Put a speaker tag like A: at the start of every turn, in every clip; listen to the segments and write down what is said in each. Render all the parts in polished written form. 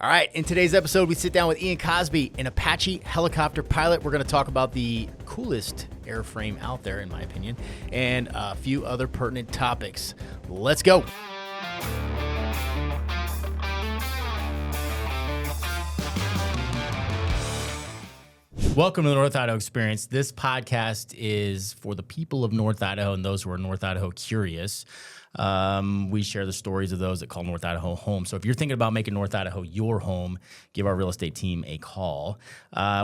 A: All right, in today's episode, we sit down with Ian Cosby, an Apache helicopter pilot. We're going to talk about the coolest airframe out there, in my opinion, and a few other pertinent topics. Let's go. Welcome to the North Idaho Experience. This podcast is for the people of North Idaho and those who are North Idaho curious. We share the stories of those that call North Idaho home. So if you're thinking about making North Idaho your home, give our real estate team a call.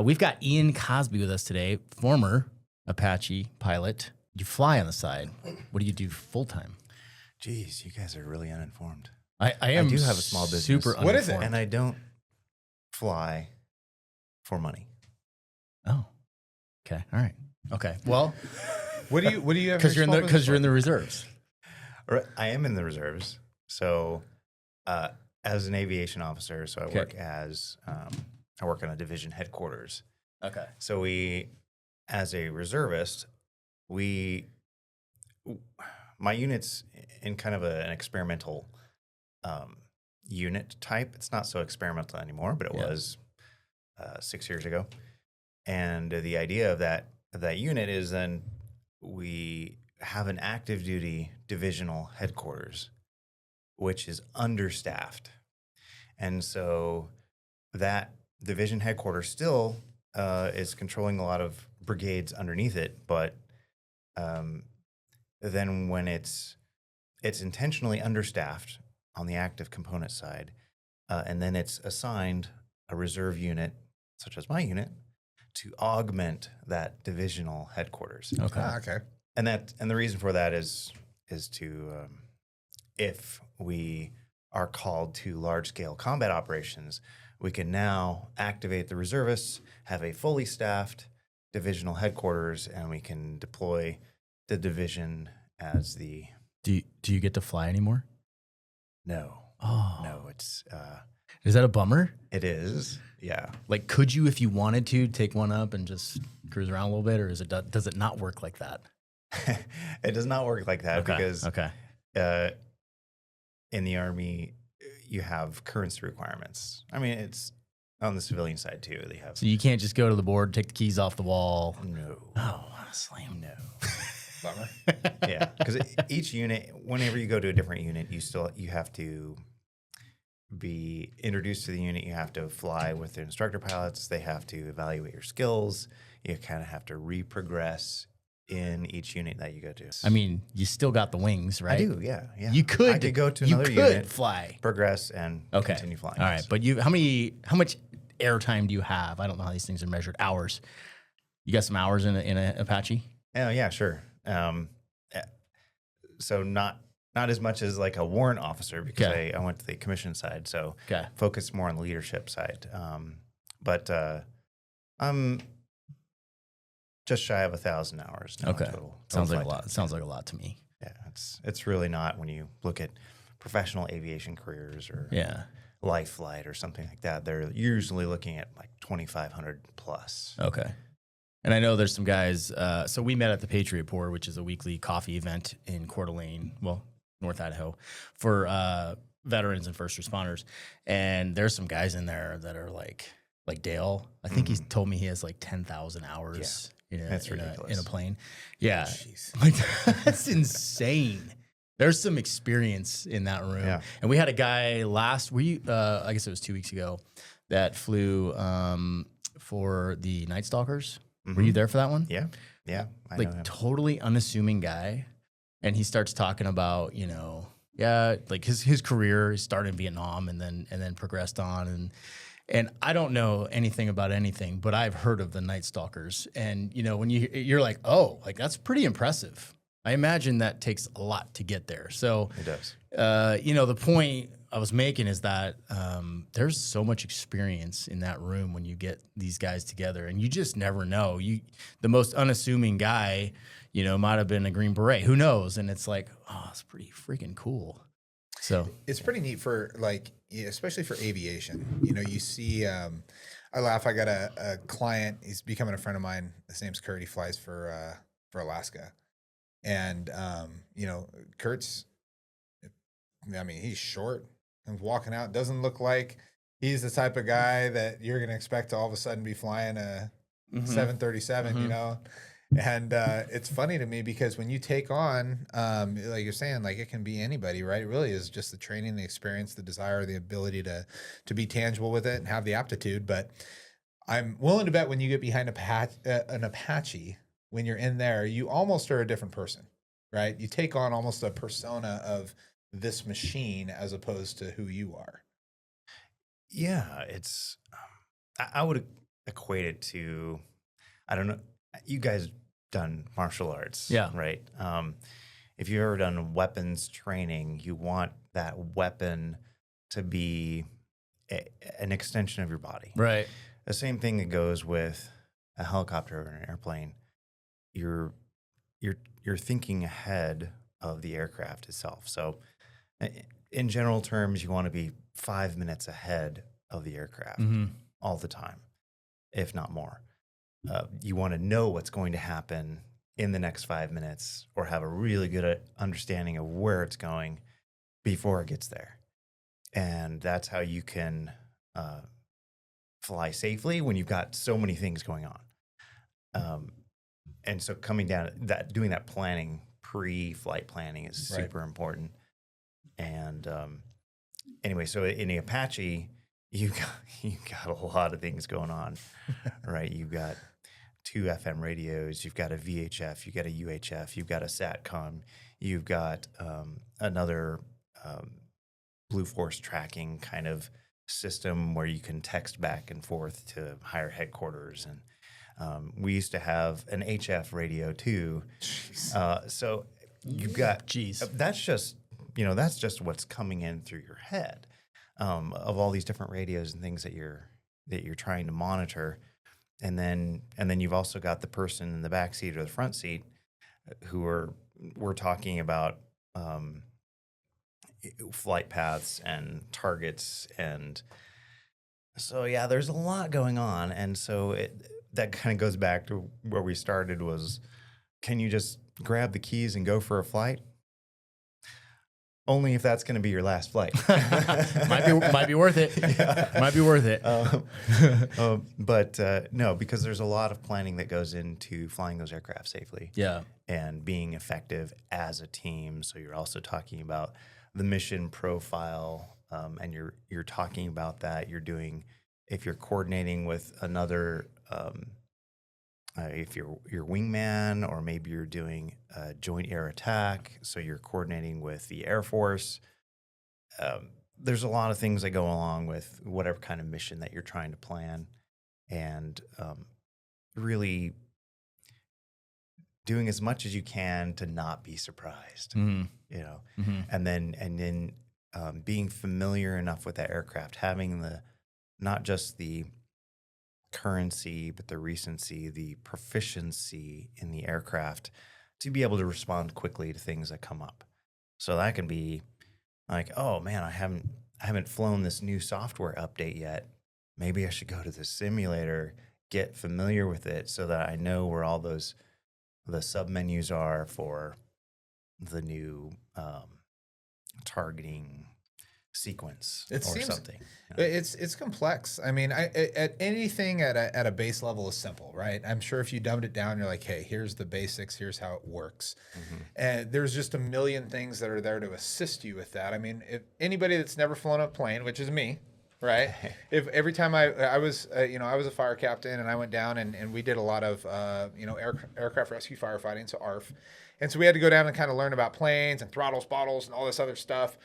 A: We've got Ian Cosby with us today, former Apache pilot. You fly on the side. What do you do full time?
B: Geez, you guys are really uninformed.
A: I
B: do have a small business.
A: Super
B: What is it?
A: uninformed.
B: And I don't fly for money.
A: Oh, okay, all right, okay. Well,
C: What do you have?
A: because you're in the reserves.
B: I am in the reserves. So, as an aviation officer, so I work I work on a division headquarters.
A: Okay.
B: So as a reservist, my unit's in kind of an experimental unit type. It's not so experimental anymore, but it was 6 years ago. And the idea of that unit is then we have an active duty divisional headquarters, which is understaffed. And so that division headquarters still is controlling a lot of brigades underneath it. But then when it's intentionally understaffed on the active component side, and then it's assigned a reserve unit, such as my unit, to augment that divisional headquarters.
A: Okay.
C: Okay.
B: And the reason for that is to if we are called to large scale combat operations, we can now activate the reservists, have a fully staffed divisional headquarters, and we can deploy the division as the.
A: Do you get to fly anymore?
B: No.
A: Oh
B: No, it's
A: is that a bummer?
B: it is. Yeah.
A: Like, could you, if you wanted to, take one up and just cruise around a little bit, or does it not work like that?
B: It does not work like that because in the Army, you have currency requirements. I mean, it's on the civilian side too. They have.
A: So you can't just go to the board, take the keys off the wall.
B: No.
A: Oh, honestly, no.
C: Bummer.
B: Yeah, because each unit, whenever you go to a different unit, you have to be introduced to the unit. You have to fly with the instructor pilots. They have to evaluate your skills. You kind of have to re-progress in each unit that you go to.
A: I mean, you still got the wings, right?
B: I do, yeah.
A: You could.
B: I could go to
A: you
B: another
A: could
B: unit,
A: fly.
B: progress, and continue flying.
A: All right, but how much air time do you have? I don't know how these things are measured. Hours. You got some hours in a Apache?
B: Oh, yeah, sure. So not as much as like a warrant officer because I went to the commission side, so focused more on the leadership side. But I'm just shy of 1,000 hours now total.
A: Sounds like a lot. It sounds like a lot to me.
B: Yeah, it's really not when you look at professional aviation careers or life flight or something like that. They're usually looking at like 2,500 plus.
A: Okay. And I know there's some guys. So we met at the Patriot Pour, which is a weekly coffee event in Coeur d'Alene, North Idaho, for veterans and first responders. And there's some guys in there that are like Dale. I think he's told me he has like 10,000 hours in a plane. Yeah. Like, that's insane. There's some experience in that room. Yeah. And we had a guy I guess it was 2 weeks ago, that flew for the Night Stalkers. Mm-hmm. Were you there for that one?
B: Yeah. Yeah.
A: I know him. Totally unassuming guy. And he starts talking about, like his career. He started in Vietnam and then progressed on. And I don't know anything about anything, but I've heard of the Night Stalkers. And, when you're like, oh, like that's pretty impressive. I imagine that takes a lot to get there. So
B: it does.
A: The point I was making is that there's so much experience in that room when you get these guys together, and you just never know. The most unassuming guy, might have been a Green Beret. Who knows? And it's like, oh, it's pretty freaking cool. So
C: it's pretty neat for especially for aviation. You see, I laugh. I got a client. He's becoming a friend of mine. His name's Kurt. He flies for Alaska, and Kurt's. I mean, he's short and walking out. Doesn't look like he's the type of guy that you're going to expect to all of a sudden be flying a 737, you know? And it's funny to me because when you take on, like you're saying, like it can be anybody, right? It really is just the training, the experience, the desire, the ability to be tangible with it and have the aptitude. But I'm willing to bet when you get behind an Apache, when you're in there, you almost are a different person, right? You take on almost a persona of this machine as opposed to who you are.
B: Yeah, it's. I would equate it to, I don't know. You guys done martial arts,
A: Yeah,
B: right? If you've ever done weapons training, you want that weapon to be an extension of your body.
A: right.
B: The same thing that goes with a helicopter or an airplane. You're thinking ahead of the aircraft itself. So, in general terms, you want to be 5 minutes ahead of the aircraft all the time, if not more. You want to know what's going to happen in the next 5 minutes, or have a really good understanding of where it's going before it gets there, and that's how you can fly safely when you've got so many things going on. And so coming down doing that planning, pre-flight planning is super important. And anyway, so in the Apache, you got a lot of things going on, right? You've got 2 FM radios, you've got a VHF, you've got a UHF, you've got a SATCOM, you've got another Blue Force tracking kind of system where you can text back and forth to higher headquarters. And we used to have an HF radio too. So you've got, that's just what's coming in through your head, of all these different radios and things that you're trying to monitor. And then you've also got the person in the back seat or the front seat who we're talking about flight paths and targets. And so, yeah, there's a lot going on. And so that kind of goes back to where we started was, can you just grab the keys and go for a flight? Only if that's going to be your last flight.
A: might be worth it. Yeah. Might be worth it.
B: But no, because there's a lot of planning that goes into flying those aircraft safely.
A: Yeah.
B: And being effective as a team. So you're also talking about the mission profile, and you're talking about that. If you're coordinating with another, if you're wingman, or maybe you're doing a joint air attack, so you're coordinating with the Air Force. There's a lot of things that go along with whatever kind of mission that you're trying to plan, and really doing as much as you can to not be surprised, you know, and then being familiar enough with that aircraft, having not just the currency, but the recency, the proficiency in the aircraft to be able to respond quickly to things that come up. So that can be like, oh man, I haven't flown this new software update yet. Maybe I should go to the simulator, get familiar with it so that I know where all the submenus are for the new targeting sequence something. You know?
C: It's complex. I mean, at anything at a base level is simple, right? I'm sure if you dumbed it down, you're like, hey, here's the basics, here's how it works. And there's just a million things that are there to assist you with that. I mean, if anybody that's never flown a plane, which is me, right? If every time I was a fire captain, and I went down and we did a lot of aircraft rescue firefighting, so ARF, and so we had to go down and kind of learn about planes and throttles, bottles, and all this other stuff.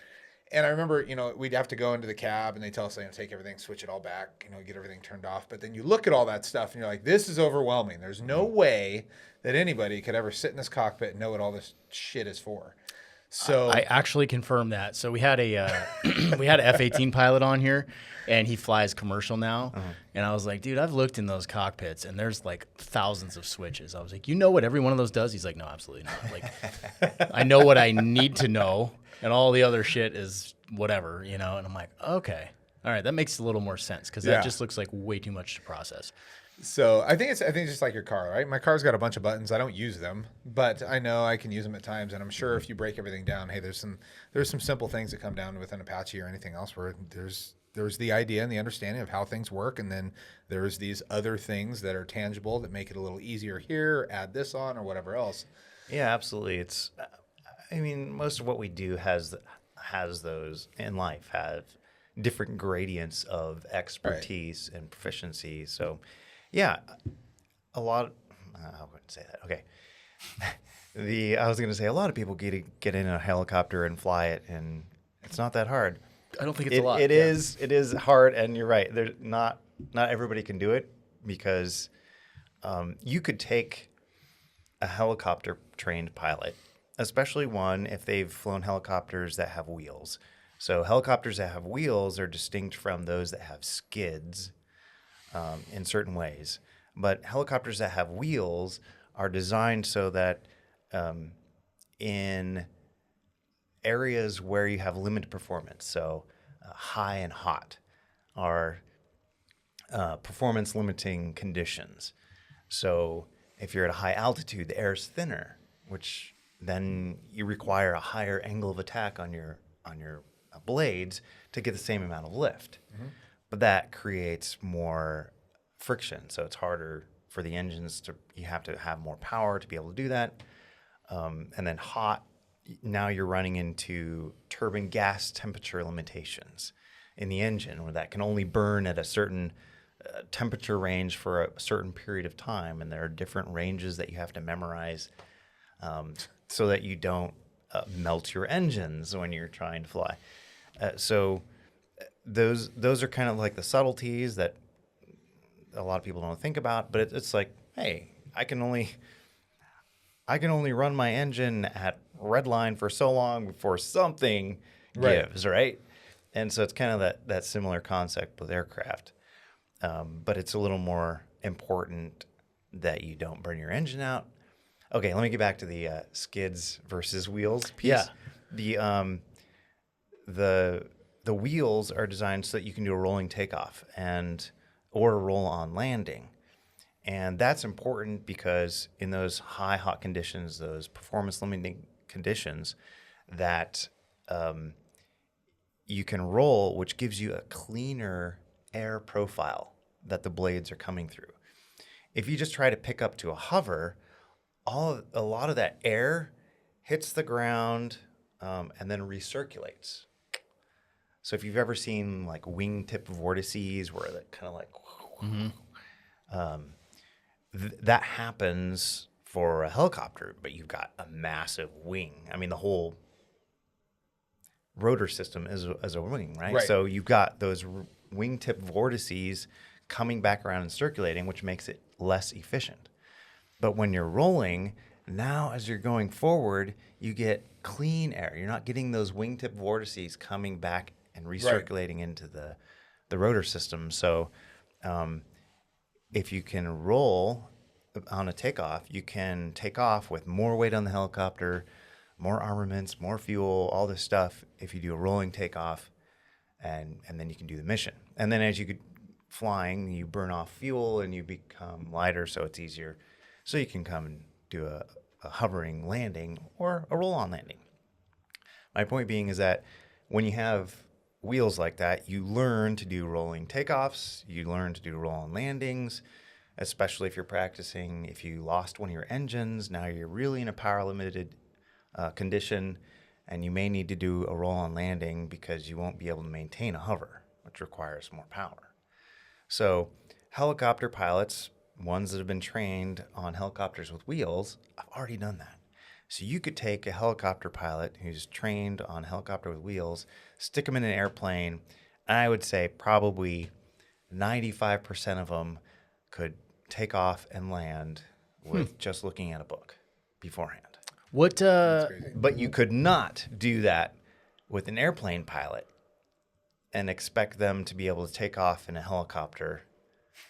C: And I remember, we'd have to go into the cab and they tell us, take everything, switch it all back, get everything turned off. But then you look at all that stuff and you're like, this is overwhelming. There's no way that anybody could ever sit in this cockpit and know what all this shit is for. So
A: I actually confirmed that. So we had a F-18 pilot on here, and he flies commercial now. And I was like, dude, I've looked in those cockpits, and there's like thousands of switches. I was like, you know what every one of those does? He's like, no, absolutely not. Like, I know what I need to know, and all the other shit is whatever, And I'm like, okay, all right, that makes a little more sense, because that just looks like way too much to process.
C: So I think it's just like your car, right? My car's got a bunch of buttons. I don't use them, but I know I can use them at times. And I'm sure if you break everything down, hey, there's some simple things that come down with an Apache or anything else where there's there's the idea and the understanding of how things work, and then there's these other things that are tangible that make it a little easier here, add this on or whatever else.
B: Yeah, absolutely. It's, I mean, most of what we do has those in life, have different gradients of expertise and proficiency. So, yeah, a lot. I wouldn't say that. Okay. I was going to say a lot of people get in a helicopter and fly it, and it's not that hard.
A: I don't think it's a lot.
B: It is hard, and you're right. There's not everybody can do it, because you could take a helicopter trained pilot, especially one if they've flown helicopters that have wheels. So helicopters that have wheels are distinct from those that have skids in certain ways. But helicopters that have wheels are designed so that in areas where you have limited performance, so high and hot are performance limiting conditions. So if you're at a high altitude, the air is thinner, which then you require a higher angle of attack on your blades to get the same amount of lift. Mm-hmm. But that creates more friction, so it's harder for the engines you have to have more power to be able to do that. And then hot, now you're running into turbine gas temperature limitations in the engine, where that can only burn at a certain temperature range for a certain period of time, and there are different ranges that you have to memorize so that you don't melt your engines when you're trying to fly. So those are kind of like the subtleties that a lot of people don't think about, but it's like, hey, I can only run my engine at red line for so long before something gives, right? And so it's kind of that similar concept with aircraft. But it's a little more important that you don't burn your engine out. Okay, let me get back to the skids versus wheels piece. Yeah. The wheels are designed so that you can do a rolling takeoff or a roll-on landing. And that's important because in those high hot conditions, those performance limiting conditions, that you can roll, which gives you a cleaner air profile that the blades are coming through. If you just try to pick up to a hover, a lot of that air hits the ground and then recirculates. So if you've ever seen like wingtip vortices where that kind of like, that happens for a helicopter, but you've got a massive wing. I mean, the whole rotor system is a wing, right? So you've got those wingtip vortices coming back around and circulating, which makes it less efficient. But when you're rolling, now as you're going forward, you get clean air. You're not getting those wingtip vortices coming back and recirculating into the rotor system. So if you can roll on a takeoff, you can take off with more weight on the helicopter, more armaments, more fuel, all this stuff if you do a rolling takeoff, and then you can do the mission. And then as you get flying, you burn off fuel and you become lighter, so it's easier. So you can come and do a hovering landing or a roll-on landing. My point being is that when you have wheels like that, you learn to do rolling takeoffs, you learn to do roll-on landings, especially if you're practicing. If you lost one of your engines, now you're really in a power-limited condition, and you may need to do a roll-on landing because you won't be able to maintain a hover, which requires more power. So helicopter pilots, ones that have been trained on helicopters with wheels, have already done that. So you could take a helicopter pilot who's trained on a helicopter with wheels, stick them in an airplane, and I would say probably 95% of them could take off and land with just looking at a book beforehand. But you could not do that with an airplane pilot and expect them to be able to take off in a helicopter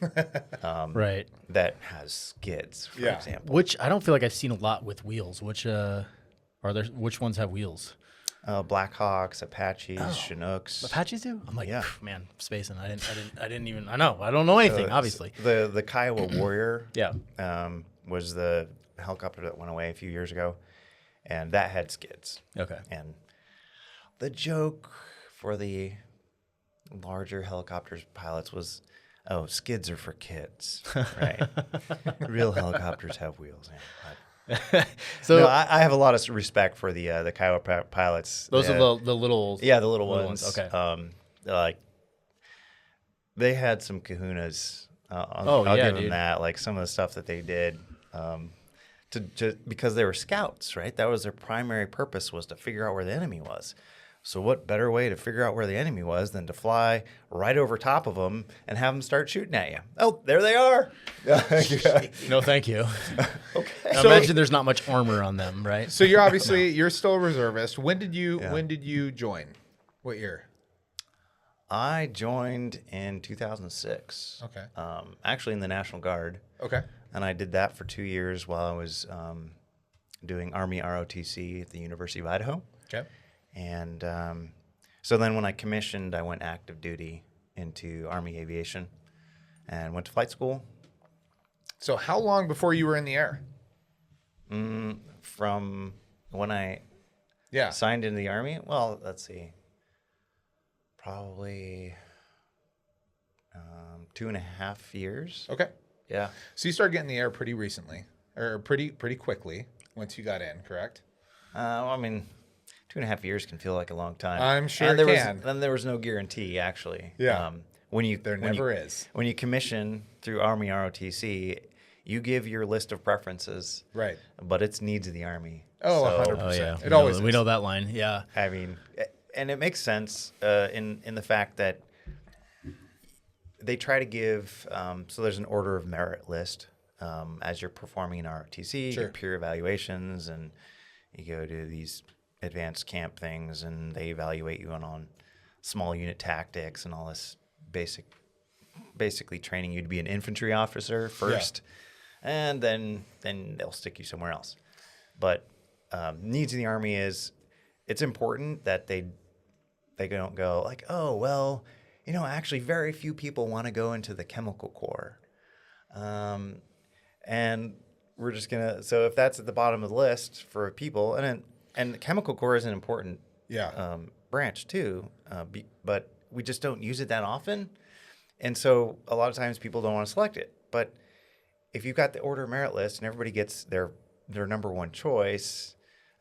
B: that has skids, for example.
A: Which I don't feel like I've seen a lot with wheels. Which ones have wheels?
B: Blackhawks, Apaches, Chinooks.
A: Apaches do? I'm like, man, spacing. I don't know anything, obviously.
B: The Kiowa Warrior was the helicopter that went away a few years ago, and that had skids.
A: Okay.
B: And the joke for the larger helicopters pilots was, skids are for kids, right? Real helicopters have wheels. Yeah,
A: So
B: no, I have a lot of respect for the Kiowa pilots.
A: those are the little
B: Yeah, the little
A: little
B: ones.
A: Okay.
B: Like they had some kahunas.
A: Oh,
B: I'll
A: yeah,
B: give them
A: dude.
B: that. Like some of the stuff that they did, because they were scouts, right? That was their primary purpose, was to figure out where the enemy was. So what better way to figure out where the enemy was than to fly right over top of them and have them start shooting at you? Oh, there they are.
A: No, thank you.
B: Okay.
A: I imagine there's not much armor on them, right?
C: So you're obviously you're still a reservist. When did you join? What year?
B: I joined in 2006.
C: Okay.
B: Actually in the National Guard.
C: Okay.
B: And I did that for 2 years while I was doing Army ROTC at the University of Idaho.
C: Okay.
B: And so then when I commissioned, I went active duty into Army Aviation and went to flight school.
C: So how long before you were in the air?
B: From when I
C: Yeah.
B: signed into the Army, well, let's see, probably 2.5 years.
C: Okay.
B: Yeah.
C: So you started getting in the air pretty recently, or pretty quickly once you got in, correct?
B: I mean, 2.5 years can feel like a long time.
C: I'm sure
B: and
C: it
B: there
C: can.
B: Then there was no guarantee, actually.
C: Yeah.
B: There
C: never is.
B: When you commission through Army ROTC, you give your list of preferences,
C: Right.
B: but it's needs of the Army.
C: Oh,
B: So,
C: 100%.
A: Oh yeah,
C: It always
A: we
C: is.
A: know that line. Yeah.
B: I mean, and it makes sense in the fact that they try to give, so there's an order of merit list as you're performing in ROTC,
C: Sure.
B: you get peer evaluations, and you go to these advanced camp things, and they evaluate you on small unit tactics and all this basically training you to be an infantry officer first, and then they'll stick you somewhere else. But needs of the Army is, it's important that they don't go like, oh, well, actually very few people want to go into the chemical corps. And we're just going to, so if that's at the bottom of the list for people, and the chemical corps is an important branch too, but we just don't use it that often. And so a lot of times people don't want to select it. But if you've got the order of merit list and everybody gets their number one choice,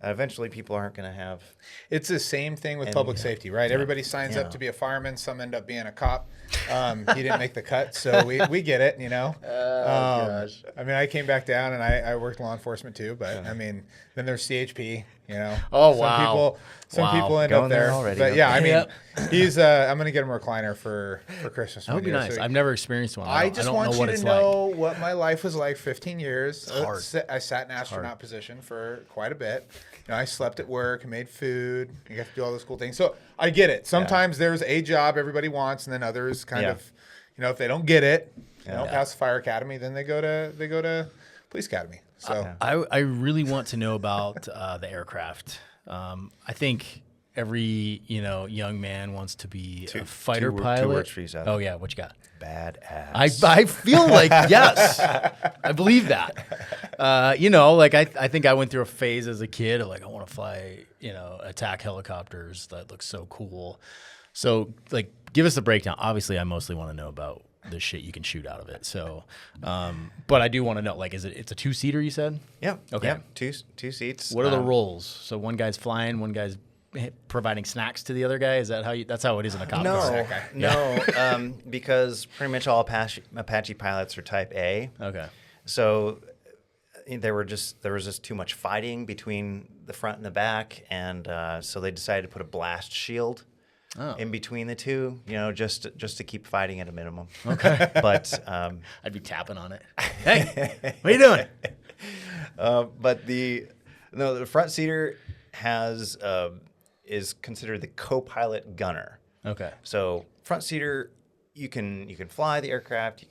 B: eventually people aren't going to have.
C: It's the same thing with public safety, right? Everybody signs up to be a fireman. Some end up being a cop. He didn't make the cut, so we get it,
A: Gosh.
C: I mean, I came back down and I worked law enforcement too, but I mean, then there's CHP,
A: Oh,
C: some
A: wow.
C: Some people end
B: Going
C: up
B: there
C: there
B: already,
C: But yeah, I mean,
A: Yep.
C: he's I'm gonna get him a recliner for Christmas.
A: That would be
C: one year,
A: nice.
C: so
A: I've never experienced one.
C: I
A: don't
C: just
A: know
C: want you
A: what
C: to
A: it's
C: know what my life was like 15 years.
A: hard.
C: I sat in astronaut position for quite a bit. I slept at work and made food. You have to do all those cool things. So I get it. Sometimes there's a job everybody wants, and then others kind of, if they don't get it, they don't pass the fire academy, then they go to police academy. So
A: I really want to know about the aircraft. I think every young man wants to be a fighter pilot.
B: 2 words for you, Seth.
A: Oh yeah, what you got?
B: Badass.
A: I feel like yes, I believe that. I think I went through a phase as a kid of like I want to fly attack helicopters. That looks so cool. So like, give us a breakdown. Obviously, I mostly want to know about the shit you can shoot out of it. So, but I do want to know, like, it's a 2-seater, you said?
B: Yeah.
A: Okay.
B: Yeah, two seats.
A: What are the roles? So one guy's flying, one guy's providing snacks to the other guy. Is that that's how it is in a cop car?
B: No, because pretty much all Apache pilots are Type A.
A: Okay.
B: So there was just too much fighting between the front and the back, and so they decided to put a blast shield in between the two, just to keep fighting at a minimum. Okay. But
A: I'd be tapping on it. Hey, what are you doing?
B: but the front seater is considered the co-pilot gunner.
A: Okay.
B: So front seater, you can fly the aircraft. You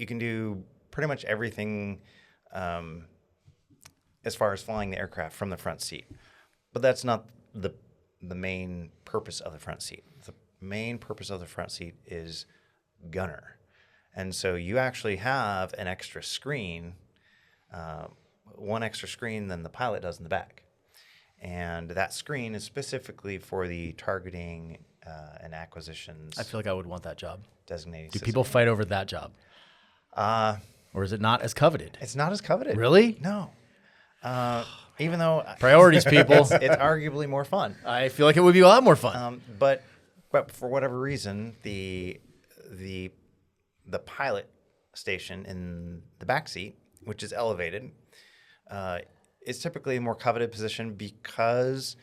B: can do pretty much everything as far as flying the aircraft from the front seat. But that's not the main purpose of the front seat. The main purpose of the front seat is gunner. And so you actually have an extra screen, one extra screen than the pilot does in the back. And that screen is specifically for the targeting and acquisitions.
A: I feel like I would want that job.
B: Designated.
A: Do people fight over that job? Or is it not as coveted?
B: It's not as coveted.
A: Really?
B: No. Even though
A: Priorities, people.
B: it's arguably more fun.
A: I feel like it would be a lot more fun.
B: But for whatever reason, the pilot station in the back seat, which is elevated, is typically a more coveted position because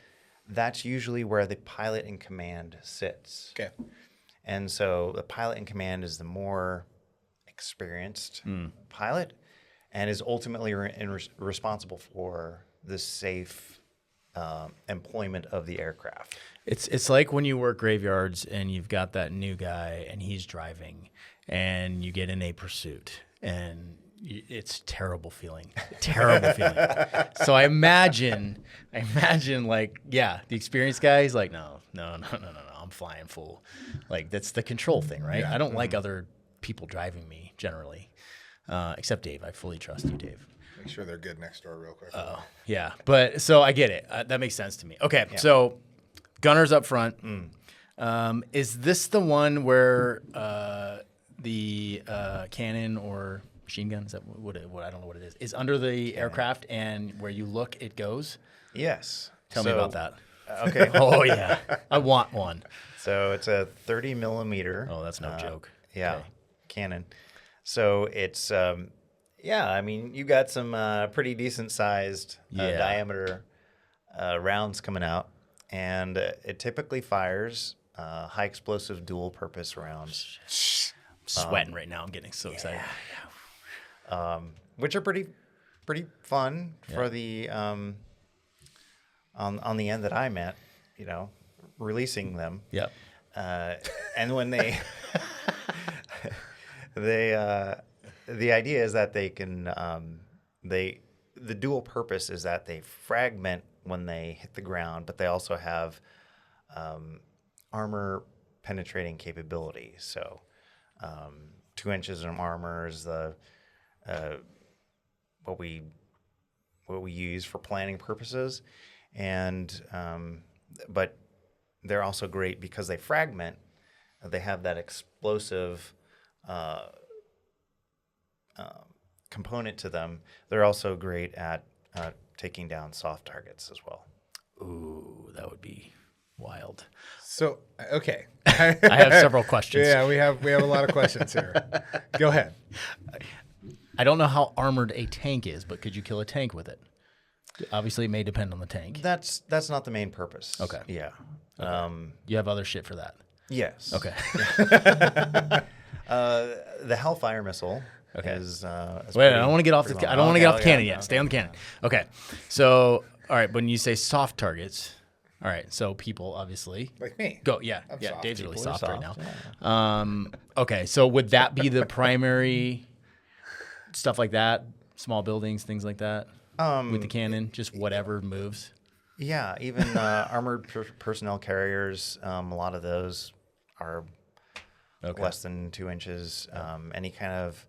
B: that's usually where the pilot in command sits.
C: Okay.
B: And so the pilot in command is the more experienced pilot and is ultimately responsible for the safe employment of the aircraft.
A: It's like when you work graveyards and you've got that new guy and he's driving and you get in a pursuit and it's terrible feeling. So I imagine like, yeah, the experienced guy is like, no, I'm flying full. Like that's the control thing, right?
C: Yeah.
A: I don't like other people driving me generally, except Dave. I fully trust you, Dave.
C: Make sure they're good next door real quick.
A: Oh, yeah. But so I get it. That makes sense to me. Okay. Yeah. So gunners up front. Is this the one where the cannon or machine gun, is that what I don't know what it is under the aircraft and where you look, it goes?
B: Yes.
A: Tell me about that.
B: Okay.
A: Oh, yeah. I want one.
B: So it's a 30 millimeter.
A: Oh, that's no joke.
B: Yeah.
A: Okay.
B: Cannon. So it's, I mean, you got some pretty decent sized diameter rounds coming out, and it typically fires high explosive dual purpose rounds.
A: I'm sweating right now. I'm getting so excited.
B: Which are pretty fun for the on the end that I'm at, releasing them.
A: Yep.
B: And when they the idea is that they can the dual purpose is that they fragment when they hit the ground, but they also have armor penetrating capability. So 2 inches of armor is the what we use for planning purposes, and but they're also great because they fragment. They have that explosive component to them. They're also great at taking down soft targets as well.
A: Ooh, that would be wild.
C: So, okay.
A: I have several questions.
C: Yeah, we have a lot of questions here. Go ahead.
A: I don't know how armored a tank is, but could you kill a tank with it? Obviously, it may depend on the tank.
B: That's not the main purpose.
A: Okay.
B: Yeah.
A: Okay. You have other shit for that.
B: Yes.
A: Okay.
B: The Hellfire missile.
A: Okay.
B: Is
A: wait, I don't want to get off the. I don't want to get off the cannon yet.
B: Okay.
A: Stay on the cannon. Okay. So, all right. When you say soft targets, all right. So people obviously
C: Like me.
A: go. Yeah.
C: I'm
A: Yeah.
C: soft.
A: Dave's really
B: People are
A: soft right
B: soft,
A: now. Okay. So would that be the primary stuff like that? Small buildings, things like that. With the cannon, just whatever moves.
B: Yeah, even armored personnel carriers, a lot of those are less than 2 inches. Any kind of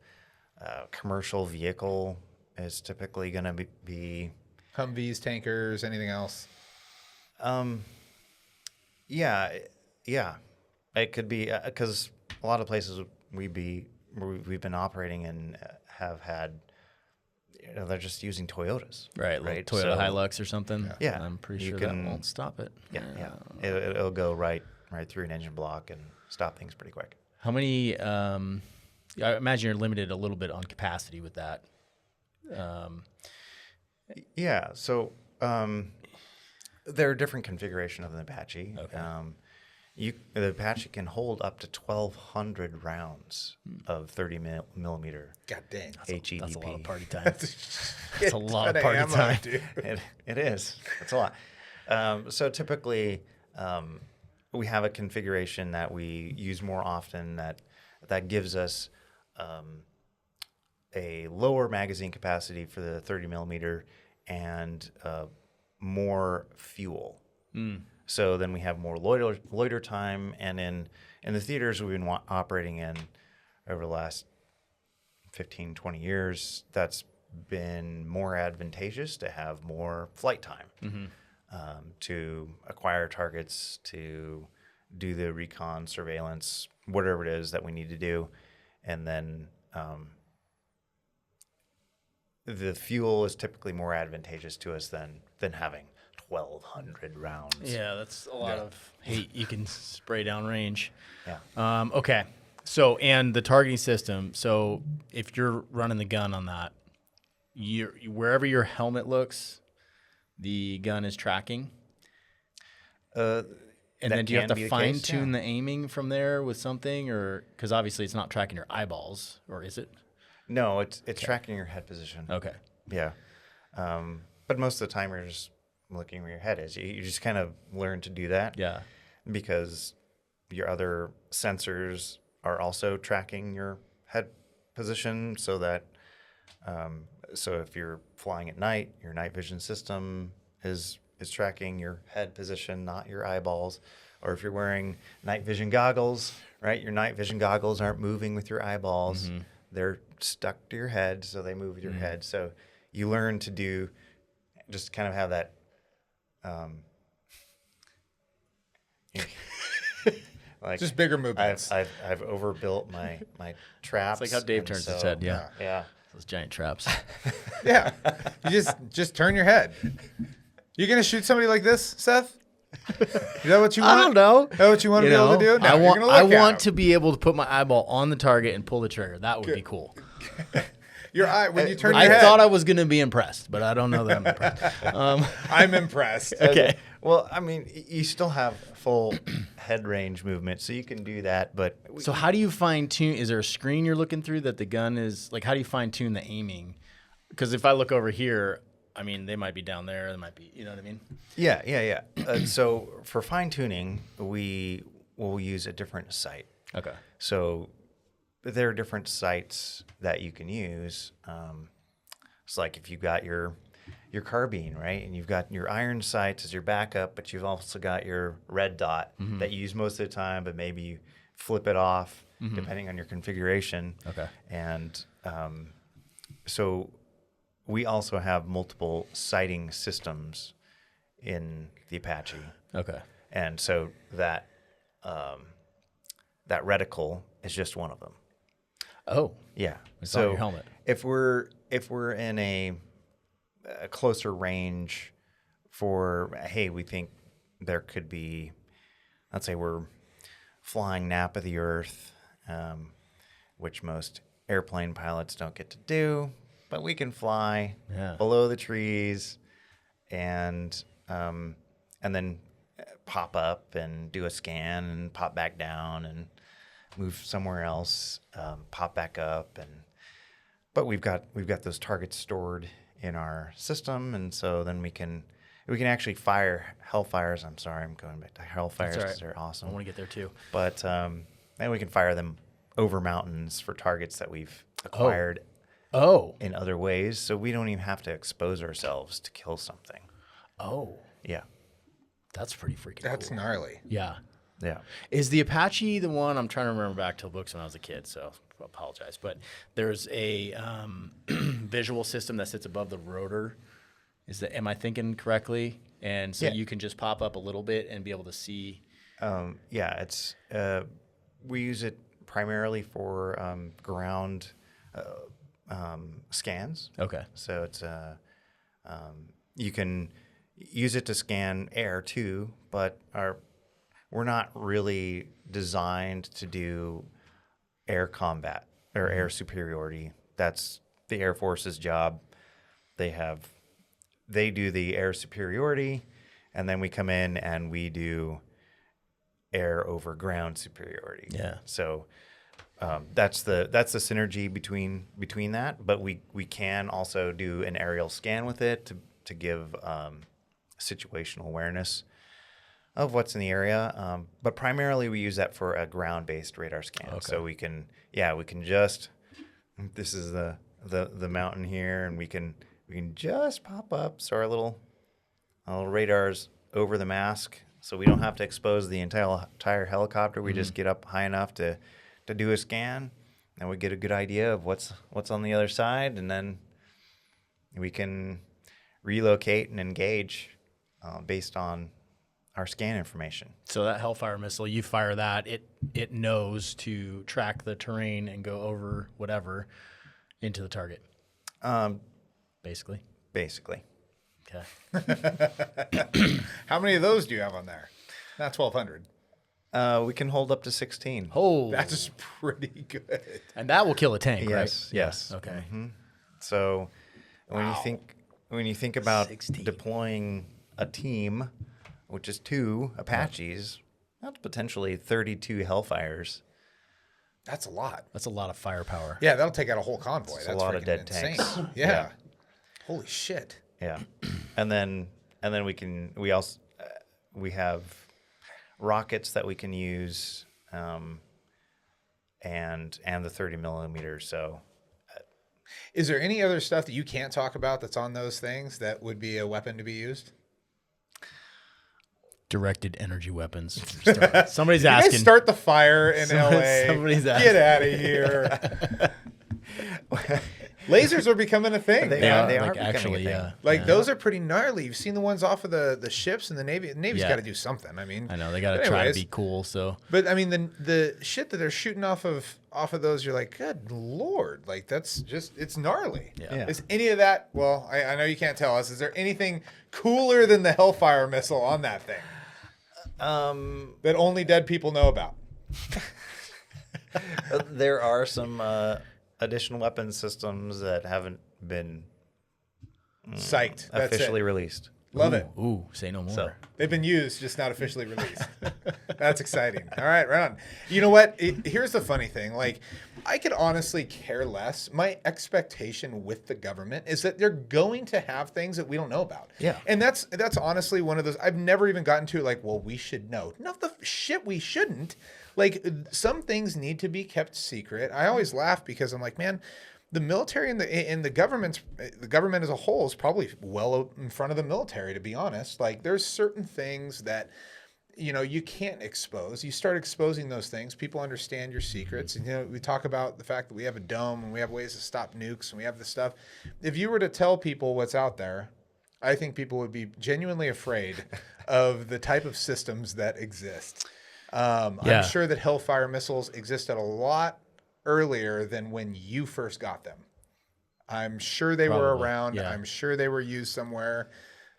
B: commercial vehicle is typically going to be
C: Humvees, tankers, anything else?
B: Yeah. It could be because a lot of places we've been operating and have had. They're just using Toyotas,
A: Right. Toyota
B: So-
A: Hilux or something.
B: Yeah.
A: I'm pretty
B: You
A: sure
B: can-
A: that won't stop it.
B: Yeah. It'll go right through an engine block and stop things pretty quick.
A: How many? I imagine you're limited a little bit on capacity with that.
B: Yeah. So there are different configuration of the Apache.
A: Okay.
B: The Apache can hold up to 1,200 rounds of 30 millimeter
C: God dang.
B: HEDP.
A: That's a lot of party time. That's a lot of party time.
B: It is. It's a lot. So typically, we have a configuration that we use more often that gives us a lower magazine capacity for the 30 millimeter and more fuel. So then we have more loiter time, and in the theaters we've been operating in over the last 15, 20 years, that's been more advantageous to have more flight time to acquire targets, to do the recon, surveillance, whatever it is that we need to do, and then the fuel is typically more advantageous to us than having 1,200 rounds.
A: Yeah, that's a lot of hate you can spray down range.
B: Yeah.
A: Okay. So, and the targeting system. So, if you're running the gun on that, wherever your helmet looks, the gun is tracking.
B: And
A: then do you have to fine tune the aiming from there with something, or because obviously it's not tracking your eyeballs, or is it?
B: No, it's tracking your head position.
A: Okay.
B: Yeah. But most of the time you're just looking where your head is. You just kind of learn to do that.
A: Yeah.
B: Because your other sensors are also tracking your head position, so that so if you're flying at night, your night vision system is tracking your head position, not your eyeballs. Or if you're wearing night vision goggles, right? Your night vision goggles aren't moving with your eyeballs. Mm-hmm. They're stuck to your head, so they move with your head. So you learn to do, just kind of have that. Like
C: just bigger movements.
B: I've overbuilt my traps.
A: It's like how Dave turns his head. Yeah.
B: Yeah.
A: Those giant traps.
C: Yeah. You just turn your head. You gonna shoot somebody like this, Seth? Is that what you want?
A: I don't know.
C: Is that what you want to be able to do? No,
A: I want to be able to put my eyeball on the target and pull the trigger. That would be cool.
C: Your eye when you turn your head.
A: I thought I was going to be impressed, but I don't know that I'm impressed.
C: I'm impressed.
A: Okay.
B: Well, I mean, you still have full head range movement, so you can do that. But
A: so how do you fine tune? Is there a screen you're looking through that the gun is like? How do you fine tune the aiming? Because if I look over here, I mean, they might be down there. They might be, you know what I mean?
B: Yeah. So for fine tuning, we will use a different sight.
A: Okay.
B: So there are different sights that you can use. It's like if you've got your carbine, right? And you've got your iron sights as your backup, but you've also got your red dot that you use most of the time, but maybe you flip it off depending on your configuration.
A: Okay.
B: And so we also have multiple sighting systems in the Apache. Okay. And so that reticle is just one of them.
A: Oh.
B: Yeah.
A: It's on your helmet.
B: If we're in a closer range for, hey, we think there could be, let's say we're flying nap of the earth, which most airplane pilots don't get to do, but we can fly below the trees and then pop up and do a scan and pop back down and move somewhere else, pop back up, but we've got those targets stored in our system, and so then we can actually fire Hellfires. I'm sorry, I'm going back to Hellfires because they're awesome.
A: I want to get there too.
B: But then we can fire them over mountains for targets that we've acquired in other ways, so we don't even have to expose ourselves to kill something.
A: Oh.
B: Yeah.
A: That's pretty freaking
C: That's
A: cool.
C: gnarly.
A: Yeah.
B: Yeah.
A: Is the Apache the one? I'm trying to remember back to books when I was a kid, so I apologize. But there's a visual system that sits above the rotor. Am I thinking correctly? And so you can just pop up a little bit and be able to see.
B: It's we use it primarily for ground scans.
A: Okay.
B: So it's you can use it to scan air too, but we're not really designed to do air combat or air superiority. That's the Air Force's job. They do the air superiority, and then we come in and we do air over ground superiority.
A: Yeah.
B: So that's the synergy between that. But we can also do an aerial scan with it to give situational awareness of what's in the area, but primarily we use that for a ground-based radar scan. Okay. So we can just, this is the mountain here, and we can just pop up. So our little radar's over the mask, so we don't have to expose the entire helicopter. We just get up high enough to do a scan, and we get a good idea of what's on the other side, and then we can relocate and engage based on our scan information.
A: So that Hellfire missile, you fire that, it knows to track the terrain and go over whatever into the target. Basically.
B: Basically.
A: Okay.
C: How many of those do you have on there? Not 1,200.
B: We can hold up to 16.
A: Oh,
C: That's pretty good.
A: and that will kill a tank,
B: Yes,
A: right?
B: yes.
A: Yeah, okay.
B: So when you think about
A: 16.
B: deploying a team, which is 2 Apaches, that's potentially 32 Hellfires.
C: That's a lot.
A: That's a lot of firepower.
C: Yeah, that'll take out a whole convoy.
B: That's
C: That's
B: a lot of
C: freaking
B: dead
C: insane.
B: tanks.
C: Yeah.
B: Yeah.
C: Holy shit.
B: Yeah, and then we also we have rockets that we can use, and the 30 millimeters. So,
C: Is there any other stuff that you can't talk about that's on those things that would be a weapon to be used?
A: Directed energy weapons. Somebody's
C: You guys
A: asking.
C: start the fire in LA.
A: somebody's
C: Get out of here. Lasers are becoming a thing.
B: They
C: man.
B: are. They
A: like,
B: are becoming a
A: actually,
B: thing.
A: yeah.
C: Like
A: Yeah.
C: those are pretty gnarly. You've seen the ones off of the ships and the Navy. The Navy's
A: Yeah.
C: got to do something. I mean,
A: I know they got to
C: but
A: try to
C: anyways,
A: be cool. So
C: But I mean, the shit that they're shooting off of those, you're like, good lord, like that's just it's gnarly.
A: Yeah.
C: Is any of that? Well, I know you can't tell us. Is there anything cooler than the Hellfire missile on that thing that only dead people know about?
B: There are some additional weapon systems that haven't been
C: Psyched. That's
B: officially
C: it.
B: released.
C: Love it.
A: ooh, say no more.
B: So
C: They've been used, just not officially released. That's exciting. All right, right on. You know what? Here's the funny thing. Like, I could honestly care less. My expectation with the government is that they're going to have things that we don't know about.
B: Yeah.
C: And that's honestly one of those. I've never even gotten to like, well, we should know. No, the shit we shouldn't. Like, some things need to be kept secret. I always laugh because I'm like, man, the military and the government as a whole is probably well in front of the military, to be honest. Like, there's certain things that, you know, you can't expose. You start exposing those things, people understand your secrets. And, you know, we talk about the fact that we have a dome and we have ways to stop nukes and we have this stuff. If you were to tell people what's out there, I think people would be genuinely afraid of the type of systems that exist. I'm sure that Hellfire missiles existed a lot earlier than when you first got them. I'm sure they were
A: Probably,
C: around.
A: yeah.
C: I'm sure they were used somewhere.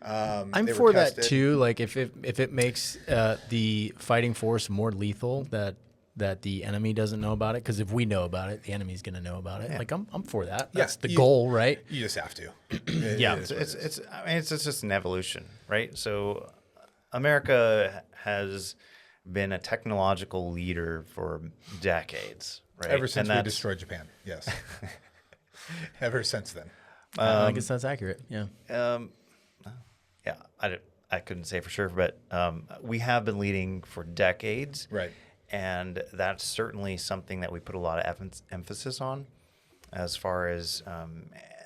A: I'm
C: they were
A: for that
C: tested.
A: too. Like if it makes the fighting force more lethal, that the enemy doesn't know about it. Because if we know about it, the enemy's going to know about it. Like I'm for that.
C: Yeah,
A: That's the goal, right?
C: You just have to.
A: Yeah.
B: it's just an evolution, right? So America has been a technological leader for decades, right?
C: Ever since
B: And
C: we
B: that's-
C: destroyed Japan. Yes. Ever since then.
A: I guess that's accurate. Yeah.
B: Yeah, I couldn't say for sure, but we have been leading for decades,
C: Right.
B: and that's certainly something that we put a lot of emphasis on, as far as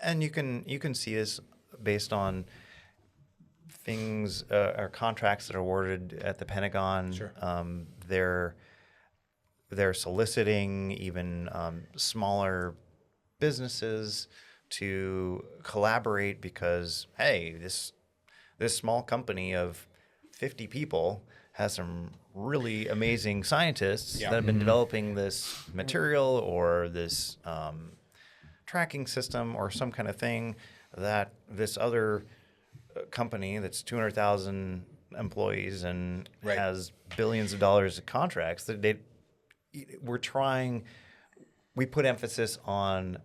B: and you can see this based on things or contracts that are awarded at the Pentagon.
C: Sure.
B: They're soliciting even smaller businesses to collaborate because, hey, this small company of 50 people has some really amazing scientists
C: Yeah.
B: that have been developing this material or this tracking system or some kind of thing that this other company that's 200,000 employees and
C: Right.
B: has billions of dollars of contracts that we put emphasis on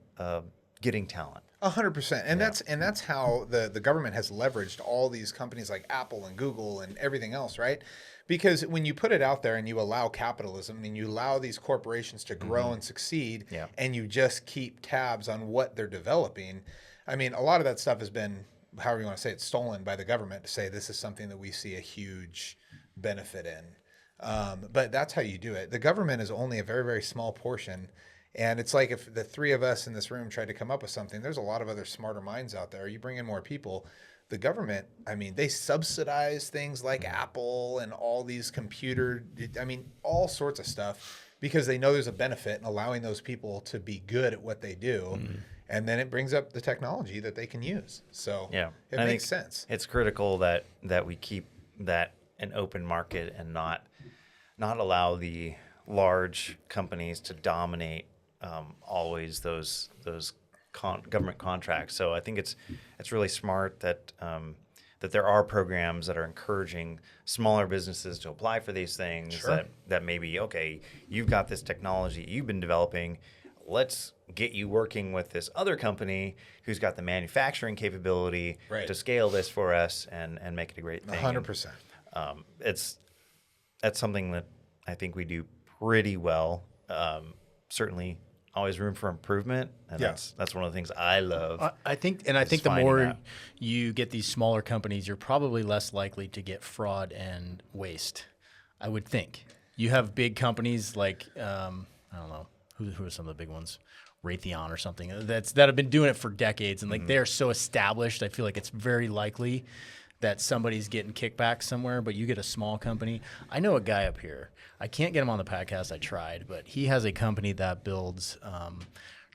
B: getting talent.
C: 100%. And that's how the government has leveraged all these companies like Apple and Google and everything else, right? Because when you put it out there and you allow capitalism and you allow these corporations to grow and succeed,
B: Yeah.
C: and you just keep tabs on what they're developing, I mean, a lot of that stuff has been, however you want to say it, stolen by the government to say this is something that we see a huge benefit in. But that's how you do it. The government is only a very, very small portion. And it's like if the three of us in this room tried to come up with something, there's a lot of other smarter minds out there. You bring in more people. The government, I mean, they subsidize things like Apple and all these all sorts of stuff because they know there's a benefit in allowing those people to be good at what they do. And then it brings up the technology that they can use. So
B: Yeah,
C: it
B: I
C: makes
B: think
C: sense.
B: It's critical that we keep that an open market and not allow the large companies to dominate always those government contracts. So I think it's really smart that that there are programs that are encouraging smaller businesses to apply for these things.
C: Sure.
B: That maybe, okay, you've got this technology you've been developing. Let's get you working with this other company who's got the manufacturing capability to scale this for us and make it a great thing.
C: 100%.
B: That's something that I think we do pretty well. Certainly always room for improvement. And that's one of the things I love.
A: I think the more you get these smaller companies, you're probably less likely to get fraud and waste. I would think. You have big companies like, I don't know, who are some of the big ones? Raytheon or something that have been doing it for decades. And like they're so established, I feel like it's very likely that somebody's getting kickback somewhere, but you get a small company. I know a guy up here. I can't get him on the podcast. I tried, but he has a company that builds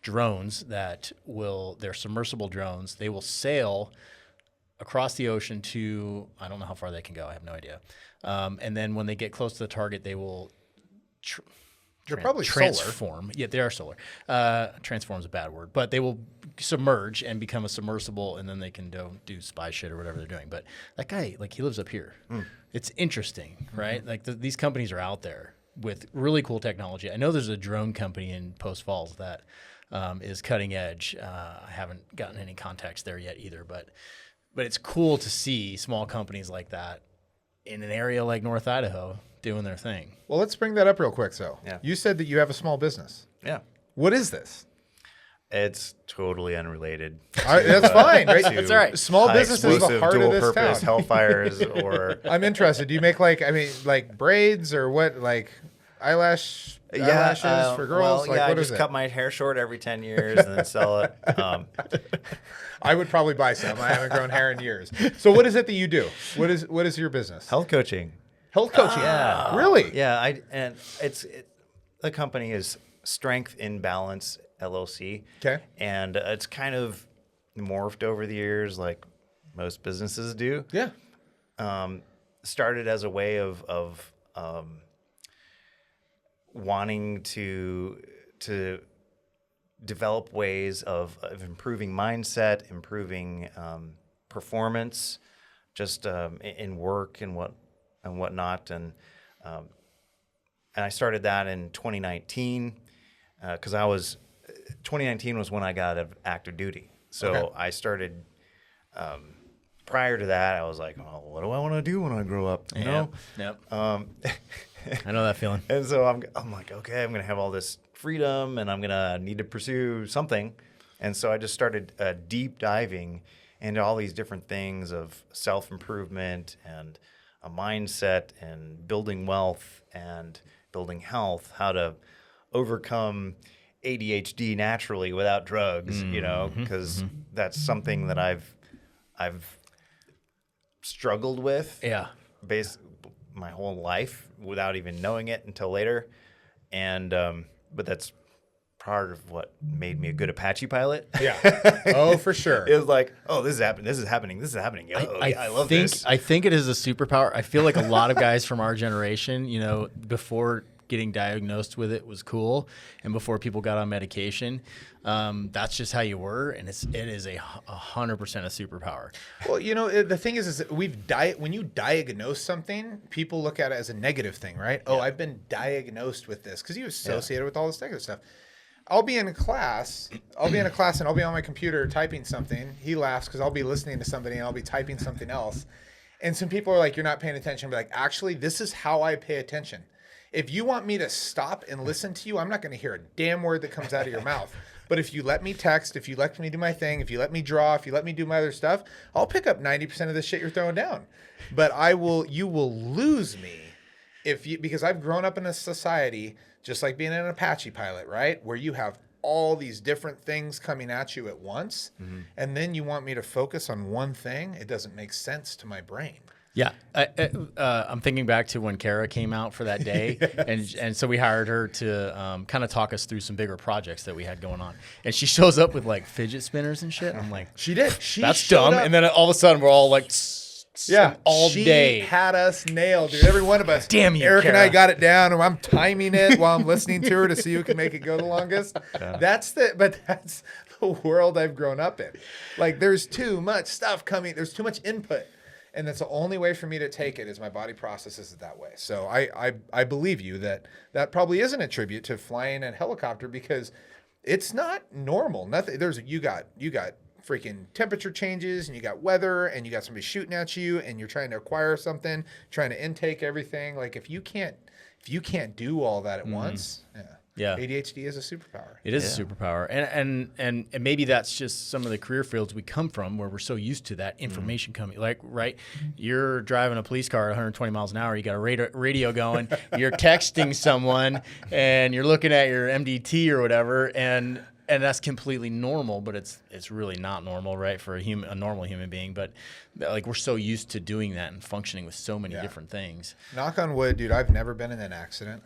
A: drones they're submersible drones. They will sail across the ocean to, I don't know how far they can go. I have no idea. And then when they get close to the target, they will
C: They're probably
A: transform. Yeah, they are solar. Transform is a bad word, but they will submerge and become a submersible, and then they can do spy shit or whatever they're doing. But that guy, like, he lives up here. It's interesting, right? Like these companies are out there with really cool technology. I know there's a drone company in Post Falls that is cutting edge. I haven't gotten any contacts there yet either, but it's cool to see small companies like that in an area like North Idaho doing their thing.
C: Well, let's bring that up real quick. So
B: Yeah.
C: you said that you have a small business.
B: Yeah.
C: What is this?
B: It's totally unrelated.
C: That's fine, right?
A: That's all right.
C: Small business is the heart of this
B: dual-purpose
C: town.
B: Hellfires or
C: I'm interested. Do you make like braids or what? Like eyelashes for girls?
B: Well,
C: like
B: I
C: what
B: just
C: is
B: cut
C: it?
B: my hair short every 10 years and then sell it.
C: I would probably buy some. I haven't grown hair in years. So what is it that you do? What is your business?
B: Health coaching.
C: Health coaching.
B: Yeah.
C: Really?
B: Yeah. The company is Strength in Balance LLC.
C: Okay.
B: And it's kind of morphed over the years, like most businesses do.
C: Yeah.
B: Started as a way of wanting to develop ways of improving mindset, improving performance, just in work and whatnot. And I started that in 2019 because 2019 was when I got out of active duty. So
C: Okay.
B: I started. Prior to that, I was like, "Oh, what do I want to do when I grow up?" You know.
A: Yep. I know that feeling.
B: And so I'm like, okay, I'm gonna have all this freedom, and I'm gonna need to pursue something. And so I just started deep diving into all these different things of self improvement and a mindset and building wealth and building health, how to overcome ADHD naturally without drugs, you know, because that's something that I've struggled with.
A: Yeah.
B: My whole life without even knowing it until later. And but that's part of what made me a good Apache pilot.
C: Yeah. Oh, for sure.
B: It was like, oh, this is happening. This is happening. This is happening. I love this.
A: I think it is a superpower. I feel like a lot of guys from our generation, you know, before getting diagnosed with it was cool, and before people got on medication, that's just how you were, and it is 100% a superpower.
C: Well, you know, the thing is when you diagnose something, people look at it as a negative thing, right? Oh, I've been diagnosed with this because you associate it with all this negative stuff. I'll be in a class and I'll be on my computer typing something. He laughs because I'll be listening to somebody and I'll be typing something else. And some people are like, you're not paying attention. But like, actually, this is how I pay attention. If you want me to stop and listen to you, I'm not going to hear a damn word that comes out of your mouth. But if you let me text, if you let me do my thing, if you let me draw, if you let me do my other stuff, I'll pick up 90% of the shit you're throwing down. But you will lose me because I've grown up in a society, just like being an Apache pilot, right? Where you have all these different things coming at you at once. And then you want me to focus on one thing. It doesn't make sense to my brain.
A: Yeah, I'm thinking back to when Kara came out for that day, and so we hired her to kind of talk us through some bigger projects that we had going on. And she shows up with like fidget spinners and shit. I'm like,
C: She did.
A: that's dumb. And then all of a sudden we're all like,
C: Yeah,
A: all
C: she
A: day.
C: had us nailed, dude. Every one of us.
A: Damn you,
C: Eric and I
A: Kara.
C: got it down, and I'm timing it while I'm listening to her to see who can make it go the longest. That's the world I've grown up in. Like, there's too much stuff coming. There's too much input, and that's the only way for me to take it is my body processes it that way. So I believe you that probably isn't a tribute to flying a helicopter because it's not normal. Nothing. You got freaking temperature changes, and you got weather, and you got somebody shooting at you, and you're trying to acquire something, trying to intake everything. Like if you can't do all that at once, ADHD is a superpower.
A: It is a superpower, and maybe that's just some of the career fields we come from, where we're so used to that information coming. Like, right, you're driving a police car at 120 miles an hour, you got a radio going, you're texting someone, and you're looking at your MDT or whatever, and that's completely normal, but it's really not normal, right, for a normal human being. But like we're so used to doing that and functioning with so many different things.
C: Knock on wood, dude. I've never been in an accident.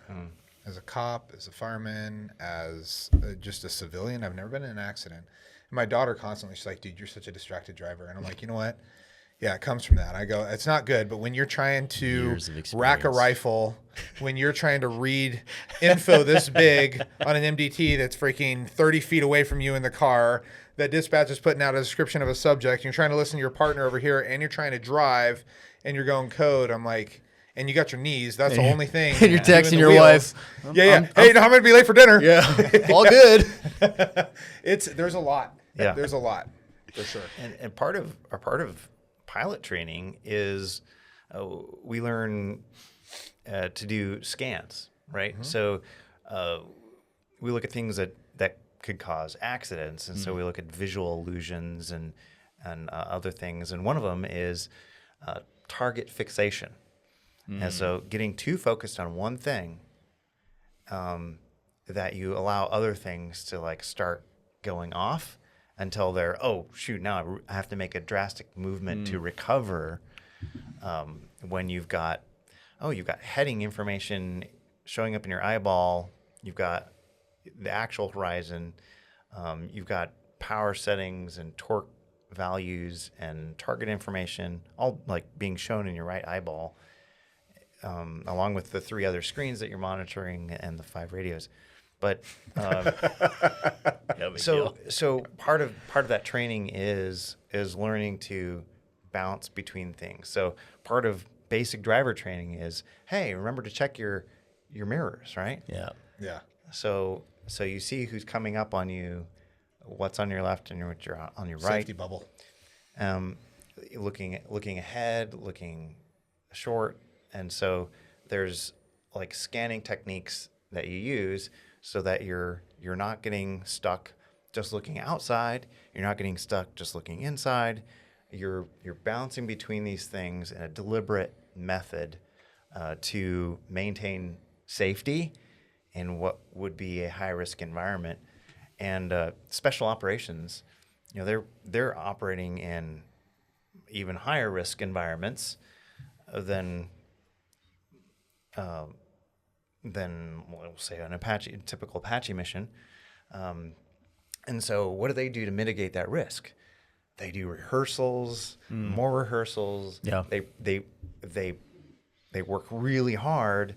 C: As a cop, as a fireman, as just a civilian, I've never been in an accident. And my daughter constantly, she's like, dude, you're such a distracted driver. And I'm like, you know what? Yeah, it comes from that. I go, it's not good, but when you're trying to rack a rifle, when you're trying to read info this big on an MDT that's freaking 30 feet away from you in the car, that dispatch is putting out a description of a subject, and you're trying to listen to your partner over here, and you're trying to drive, and you're going code, I'm like, and you got your knees, that's the only thing.
A: And you're texting your wife.
C: Hey, I'm going to be late for dinner.
A: Yeah, all good.
C: There's a lot.
B: Yeah.
C: There's a lot, for sure.
B: And part of pilot training is we learn to do scans, right? So we look at things that could cause accidents, and so we look at visual illusions and other things, and one of them is target fixation. And so getting too focused on one thing, that you allow other things to like start going off until they're, oh shoot, now I have to make a drastic movement to recover. When you've got heading information showing up in your eyeball, you've got the actual horizon, you've got power settings and torque values and target information all like being shown in your right eyeball, along with the 3 other screens that you're monitoring and the 5 radios. But so part of that training is learning to bounce between things. So part of basic driver training is, hey, remember to check your mirrors, right?
A: Yeah.
C: Yeah.
B: So you see who's coming up on you, what's on your left and what's on your right.
C: Safety bubble.
B: Looking ahead, looking short, and so there's like scanning techniques that you use so that you're not getting stuck just looking outside. You're not getting stuck just looking inside. You're bouncing between these things in a deliberate method to maintain safety in what would be a high risk environment. And special operations, they're operating in even higher risk environments than we'll say an typical Apache mission. And so what do they do to mitigate that risk? They do rehearsals, more rehearsals.
A: Yeah.
B: They work really hard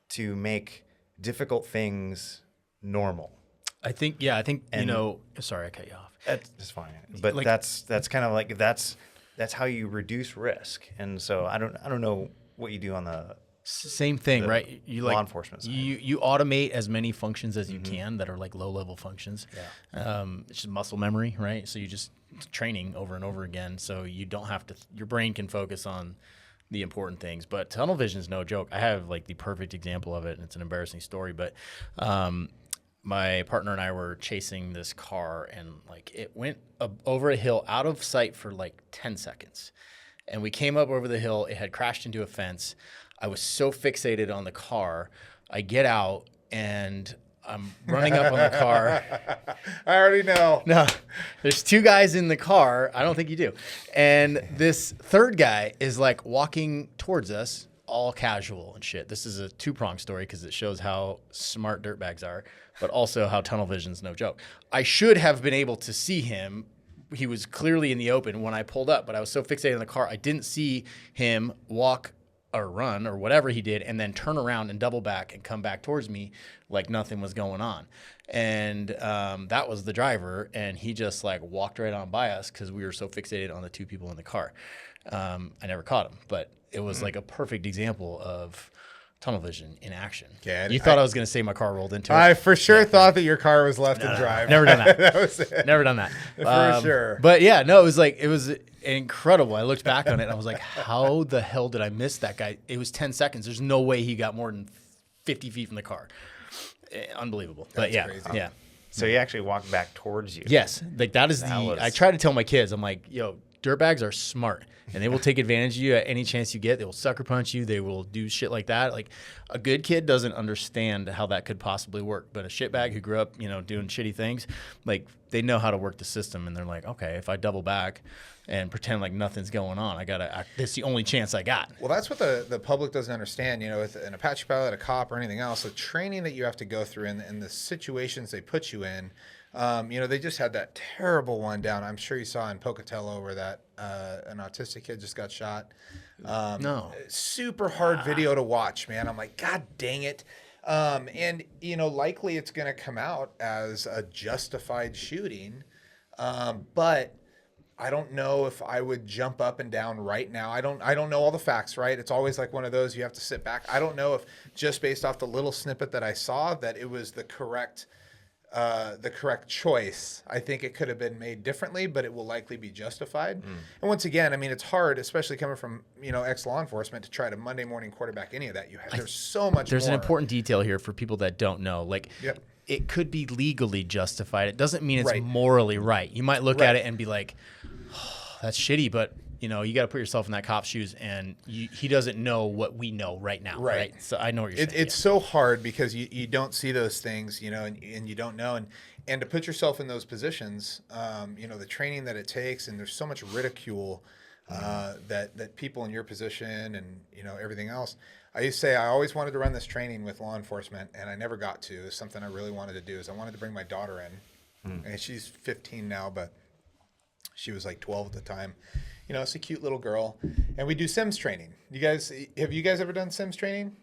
B: to make difficult things normal.
A: I think sorry, I cut you off.
B: That's fine. But like, that's kind of like that's how you reduce risk. And so I don't know what you do on the
A: same thing, right? You
B: law enforcement side.
A: You automate as many functions as you can that are like low level functions. Yeah. It's just muscle memory, right? So you just training over and over again, so you don't have to. Your brain can focus on the important things. But tunnel vision is no joke. I have like the perfect example of it, and it's an embarrassing story. But my partner and I were chasing this car, and like it went over a hill out of sight for like 10 seconds, and we came up over the hill. It had crashed into a fence. I was so fixated on the car. I get out and I'm running up on the car.
C: I already know.
A: No, there's 2 guys in the car. I don't think you do. And this third guy is like walking towards us, all casual and shit. This is a 2-pronged story because it shows how smart dirtbags are, but also how tunnel vision's no joke. I should have been able to see him he was clearly in the open when I pulled up, but I was so fixated on the car, I didn't see him walk or run or whatever he did and then turn around and double back and come back towards me like nothing was going on. And that was the driver, and he just like walked right on by us because we were so fixated on the two people in the car. I never caught him, but it was like a perfect example of tunnel vision in action.
C: Yeah,
A: you thought I was going to say my car rolled into it.
C: I for sure thought that your car was left to drive.
A: Never done that.
C: That was it.
A: Never done that.
C: For sure.
A: But yeah, no, it was incredible. I looked back on it and I was like, how the hell did I miss that guy? It was 10 seconds. There's no way he got more than 50 feet from the car. Unbelievable. But yeah,
C: crazy.
A: yeah.
B: So he actually walked back towards you.
A: Yes. Like that is
B: was-
A: I try to tell my kids, I'm like, yo, dirtbags are smart and they will take advantage of you at any chance you get. They will sucker punch you. They will do shit like that. Like a good kid doesn't understand how that could possibly work, but a shitbag who grew up, doing shitty things, like they know how to work the system and they're like, okay, if I double back and pretend like nothing's going on, that's the only chance I got.
C: Well, that's what the public doesn't understand. With an Apache pilot, a cop, or anything else, the training that you have to go through and the situations they put you in. They just had that terrible one down. I'm sure you saw in Pocatello where that an autistic kid just got shot.
A: No.
C: Super hard video to watch, man. I'm like, God dang it. And likely it's going to come out as a justified shooting. But I don't know if I would jump up and down right now. I don't know all the facts, right? It's always like one of those you have to sit back. I don't know if just based off the little snippet that I saw that it was the correct choice. I think it could have been made differently, but it will likely be justified. And once again, I mean, it's hard, especially coming from ex-law enforcement, to try to Monday morning quarterback any of that. There's so much.
A: There's
C: more.
A: an important detail here for people that don't know. Like,
C: Yep.
A: It could be legally justified. It doesn't mean it's
C: Right.
A: morally right. You might look
C: Right.
A: at it and be like, oh, that's shitty, but you got to put yourself in that cop's shoes, and he doesn't know what we know right now. Right. So I know what you're saying.
C: It's so hard because you don't see those things, and you don't know. And to put yourself in those positions, the training that it takes, and there's so much ridicule that people in your position and, everything else. I used to say I always wanted to run this training with law enforcement, and I never got to. It's something I really wanted to do is I wanted to bring my daughter in. And she's 15 now, but she was like 12 at the time. It's a cute little girl. And we do Sims training. Have you guys ever done Sims training?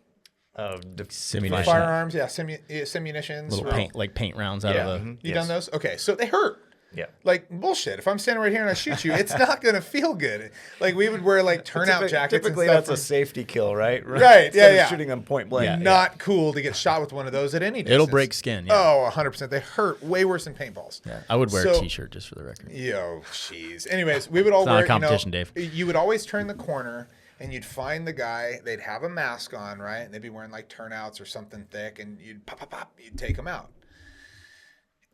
A: Simulation.
C: Firearms, yeah, simunitions.
A: Little paint rounds out of the.
C: You done those? Okay, so they hurt.
B: Yeah.
C: Like bullshit. If I'm standing right here and I shoot you, it's not gonna feel good. Like we would wear like turnout jackets.
B: Typically,
C: and stuff
B: that's a safety kill, right?
C: Right.
B: Instead of
C: Yeah.
B: shooting them point blank.
C: Not cool to get shot with one of those at any distance.
A: It'll break skin. Yeah.
C: Oh, 100%. They hurt way worse than paintballs.
A: Yeah. I would wear a T-shirt just for the record.
C: Yo, jeez. Anyways, we would all
A: It's not
C: wear
A: a competition, Dave.
C: You would always turn the corner and you'd find the guy. They'd have a mask on, right? And they'd be wearing like turnouts or something thick, and you'd pop, you'd take them out.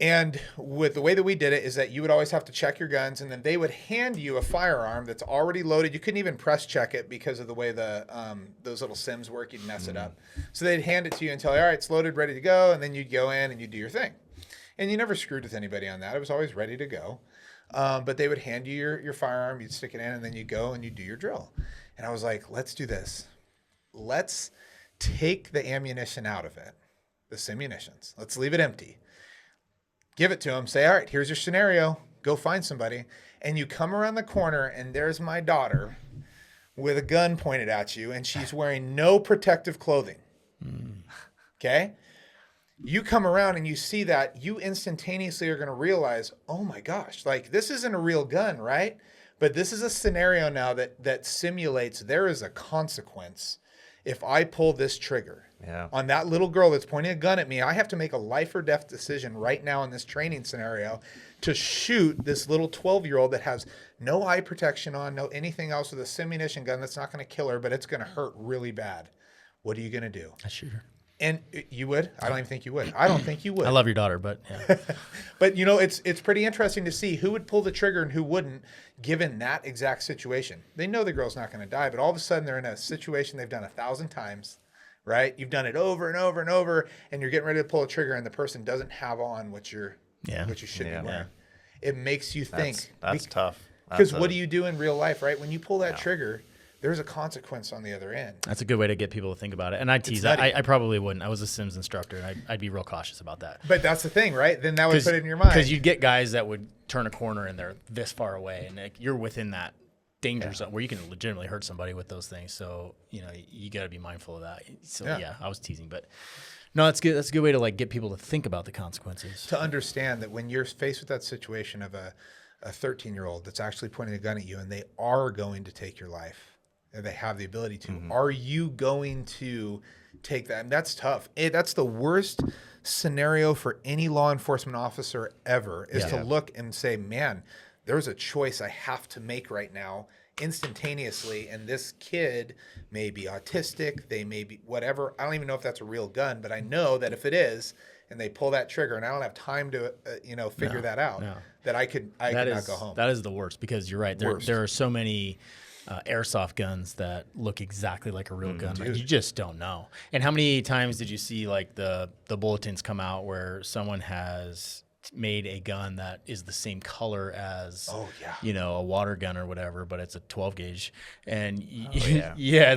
C: And with the way that we did it is that you would always have to check your guns, and then they would hand you a firearm that's already loaded. You couldn't even press check it because of the way those little sims work. You'd mess it up. So they'd hand it to you and tell you, all right, it's loaded, ready to go. And then you'd go in and you'd do your thing. And you never screwed with anybody on that. It was always ready to go. But they would hand you your firearm, you'd stick it in, and then you'd go and you'd do your drill. And I was like, let's do this. Let's take the ammunition out of it, the simunitions. Let's leave it empty. Give it to them. Say, all right, here's your scenario. Go find somebody. And you come around the corner, and there's my daughter with a gun pointed at you, and she's wearing no protective clothing. Okay? You come around and you see that, you instantaneously are going to realize, oh my gosh, like this isn't a real gun, right? But this is a scenario now that simulates there is a consequence if I pull this trigger.
B: Yeah.
C: On that little girl that's pointing a gun at me, I have to make a life or death decision right now in this training scenario to shoot this little 12-year-old that has no eye protection on, no anything else, with a simunition gun that's not going to kill her, but it's going to hurt really bad. What are you going to do?
A: I shoot her.
C: And you would? I don't even think you would. I don't think you would.
A: I love your daughter, but yeah.
C: But it's pretty interesting to see who would pull the trigger and who wouldn't, given that exact situation. They know the girl's not going to die, but all of a sudden they're in a situation they've done 1,000 times, right? You've done it over and over and over, and you're getting ready to pull a trigger, and the person doesn't have on what you should be wearing. It makes you think.
B: That's tough.
C: Because what do you do in real life, right? When you pull that trigger, there's a consequence on the other end.
A: That's a good way to get people to think about it. And I tease. I probably wouldn't. I was a Sims instructor, and I'd be real cautious about that.
C: But that's the thing, right? Then that would put it in your mind.
A: Because you'd get guys that would turn a corner and they're this far away, and like, you're within that danger zone where you can legitimately hurt somebody with those things. So, you got to be mindful of that. So, yeah, I was teasing. But no, that's good. That's a good way to like get people to think about the consequences.
C: To understand that when you're faced with that situation of a 13-year-old that's actually pointing a gun at you and they are going to take your life, and they have the ability to, are you going to take that? And that's tough. That's the worst scenario for any law enforcement officer ever, is to look and say, man, there's a choice I have to make right now instantaneously. And this kid may be autistic. They may be whatever. I don't even know if that's a real gun, but I know that if it is, and they pull that trigger and I don't have time to, figure that out, that I could not go home.
A: That is the worst, because you're right. There are so many airsoft guns that look exactly like a real gun. Like, you just don't know. And how many times did you see like the bulletins come out where someone has made a gun that is the same color as a water gun or whatever, but it's a 12 gauge, and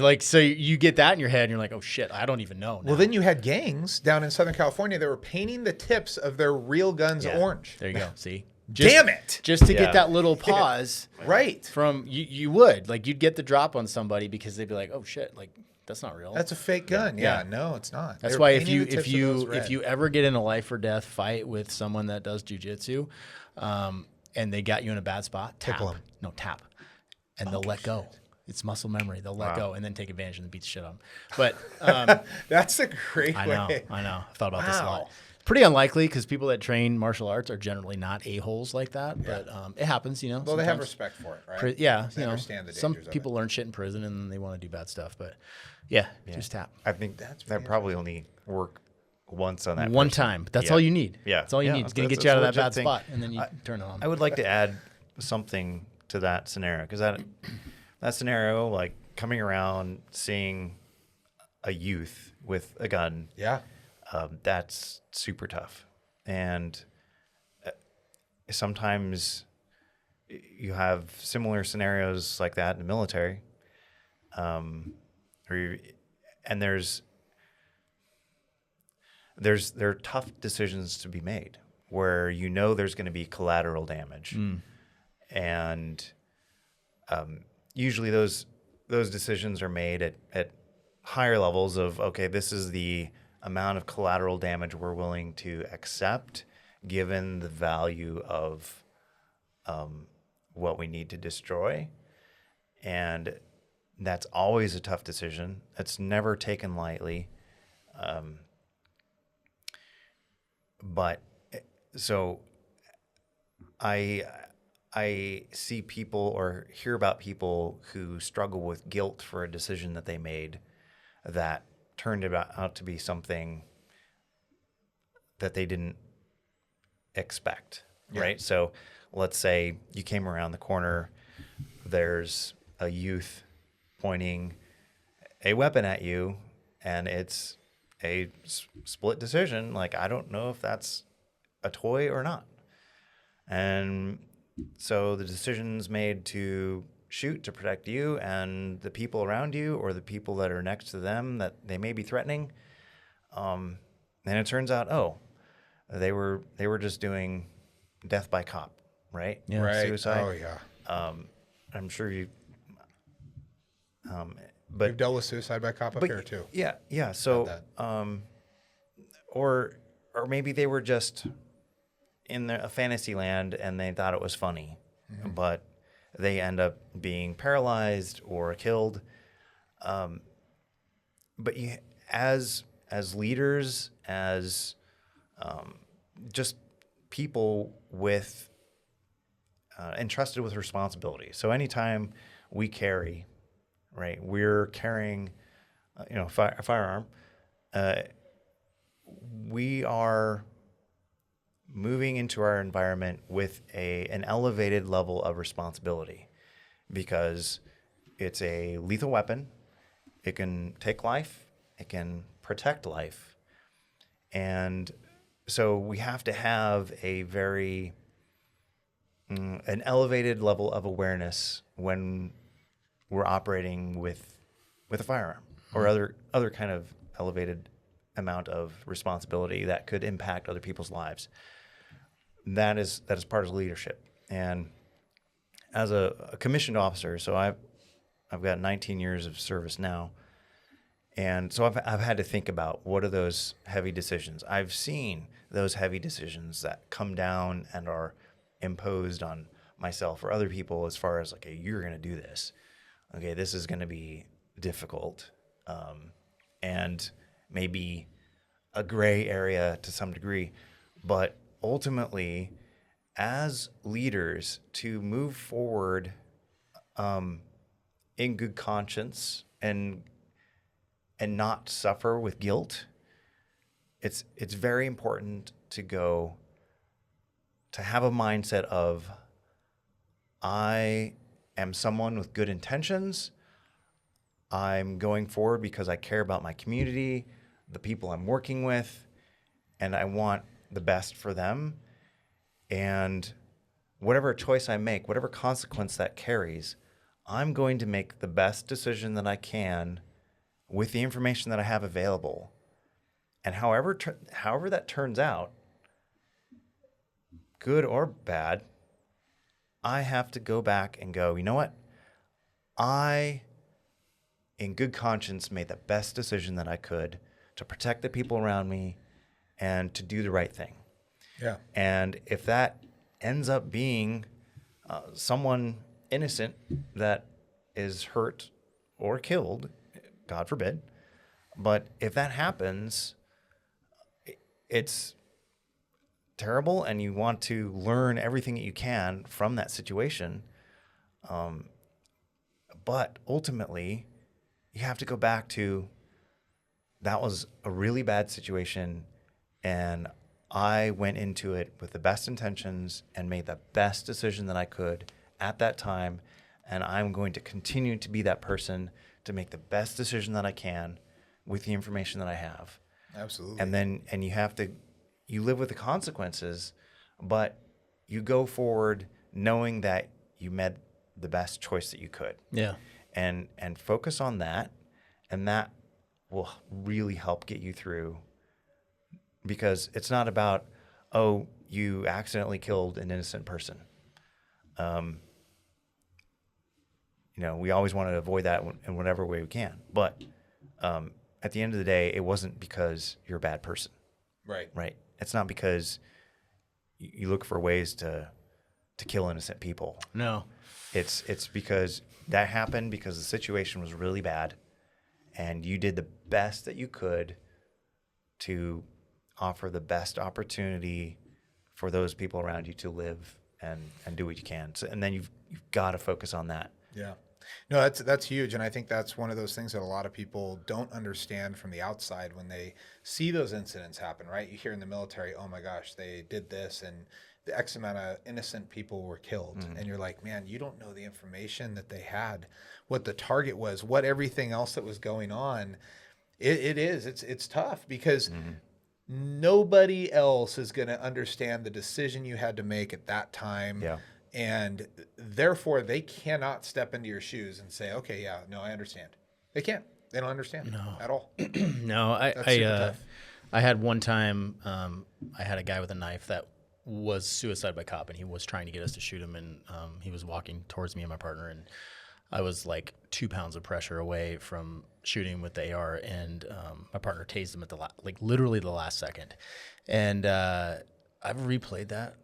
A: like, so you get that in your head and you're like, oh shit, I don't even know now.
C: Well, then you had gangs down in Southern California that were painting the tips of their real guns orange.
A: There you go. See,
C: damn it,
A: just to get that little pause
C: right
A: from you would like, you'd get the drop on somebody because they'd be like, oh shit, like that's not real.
C: That's a fake gun. No, it's not.
A: That's why if you ever get in a life or death fight with someone that does jujitsu, and they got you in a bad spot, tap. No, tap, and they'll let go. It's muscle memory. They'll let go and then take advantage and beat the shit out of them. But
C: that's a great way.
A: I know. I've thought about this a lot. Pretty unlikely, because people that train martial arts are generally not a-holes like that, but it happens,
C: Well,
A: sometimes.
C: they have respect for it, right?
A: They
C: understand the dangers
A: some
C: of
A: people learn shit in prison and then they want to do bad stuff, but just tap.
B: I think that probably only work once on that
A: one
B: person.
A: time. That's all you need.
B: Yeah.
A: That's all you need. It's going to get you out of that bad spot, and then you turn it on.
B: I would like to add something to that scenario, because that scenario, like coming around, seeing a youth with a gun, that's super tough. And sometimes you have similar scenarios like that in the military, and there are tough decisions to be made where there's going to be collateral damage, and usually those decisions are made at higher levels of, okay, this is the amount of collateral damage we're willing to accept given the value of what we need to destroy. And that's always a tough decision. It's never taken lightly. But so I see people or hear about people who struggle with guilt for a decision that they made that turned out to be something that they didn't expect, right? So let's say you came around the corner, there's a youth pointing a weapon at you, and it's a split decision. Like, I don't know if that's a toy or not. And so the decision's made to shoot to protect you and the people around you, or the people that are next to them that they may be threatening. And it turns out, they were just doing death by cop, right?
A: Yeah.
C: Right.
B: Suicide.
C: Oh yeah.
B: I'm sure you.
C: But you've dealt with suicide by cop up here too.
B: Yeah, yeah. So, or maybe they were just in a fantasy land and they thought it was funny, but they end up being paralyzed or killed. But as leaders, as just people with entrusted with responsibility. So anytime we carry, right, we're carrying, a firearm. We are moving into our environment with an elevated level of responsibility, because it's a lethal weapon. It can take life. It can protect life. And so we have to have a very an elevated level of awareness when we're operating with a firearm or other kind of elevated amount of responsibility that could impact other people's lives. That is part of leadership. And as a commissioned officer, so I've got 19 years of service now, and so I've had to think about what are those heavy decisions. I've seen those heavy decisions that come down and are imposed on myself or other people as far as, okay, you're going to do this. Okay, this is going to be difficult, and maybe a gray area to some degree. But ultimately, as leaders, to move forward in good conscience and not suffer with guilt, it's very important to have a mindset of, I am someone with good intentions. I'm going forward because I care about my community, the people I'm working with, and I want the best for them. And whatever choice I make, whatever consequence that carries, I'm going to make the best decision that I can with the information that I have available. And however that turns out, good or bad, I have to go back and go, you know what? I, in good conscience, made the best decision that I could to protect the people around me and to do the right thing.
C: Yeah.
B: And if that ends up being someone innocent that is hurt or killed, God forbid, but if that happens, it's terrible, and you want to learn everything that you can from that situation. But ultimately, you have to go back to, that was a really bad situation, and I went into it with the best intentions and made the best decision that I could at that time, and I'm going to continue to be that person to make the best decision that I can with the information that I have.
C: Absolutely.
B: And you live with the consequences, but you go forward knowing that you made the best choice that you could.
A: Yeah.
B: And focus on that, and that will really help get you through, because it's not about, oh, you accidentally killed an innocent person. We always want to avoid that in whatever way we can. But at the end of the day, it wasn't because you're a bad person.
C: Right.
B: Right. It's not because you look for ways to kill innocent people.
A: No.
B: It's because that happened because the situation was really bad, and you did the best that you could to offer the best opportunity for those people around you to live and do what you can. So, and then you've got to focus on that.
C: Yeah. No, that's huge. And I think that's one of those things that a lot of people don't understand from the outside when they see those incidents happen, right? You hear in the military, oh my gosh, they did this and the X amount of innocent people were killed. Mm-hmm. And you're like, man, you don't know the information that they had, what the target was, what everything else that was going on. It's tough because nobody else is going to understand the decision you had to make at that time.
B: Yeah.
C: And therefore, they cannot step into your shoes and say, okay, yeah, no, I understand. They can't. They don't understand at all.
A: No, I had one time, I had a guy with a knife that was suicide by cop, and he was trying to get us to shoot him, and he was walking towards me and my partner, and I was like 2 pounds of pressure away from shooting him with the AR, and my partner tased him at literally the last second. And I've replayed that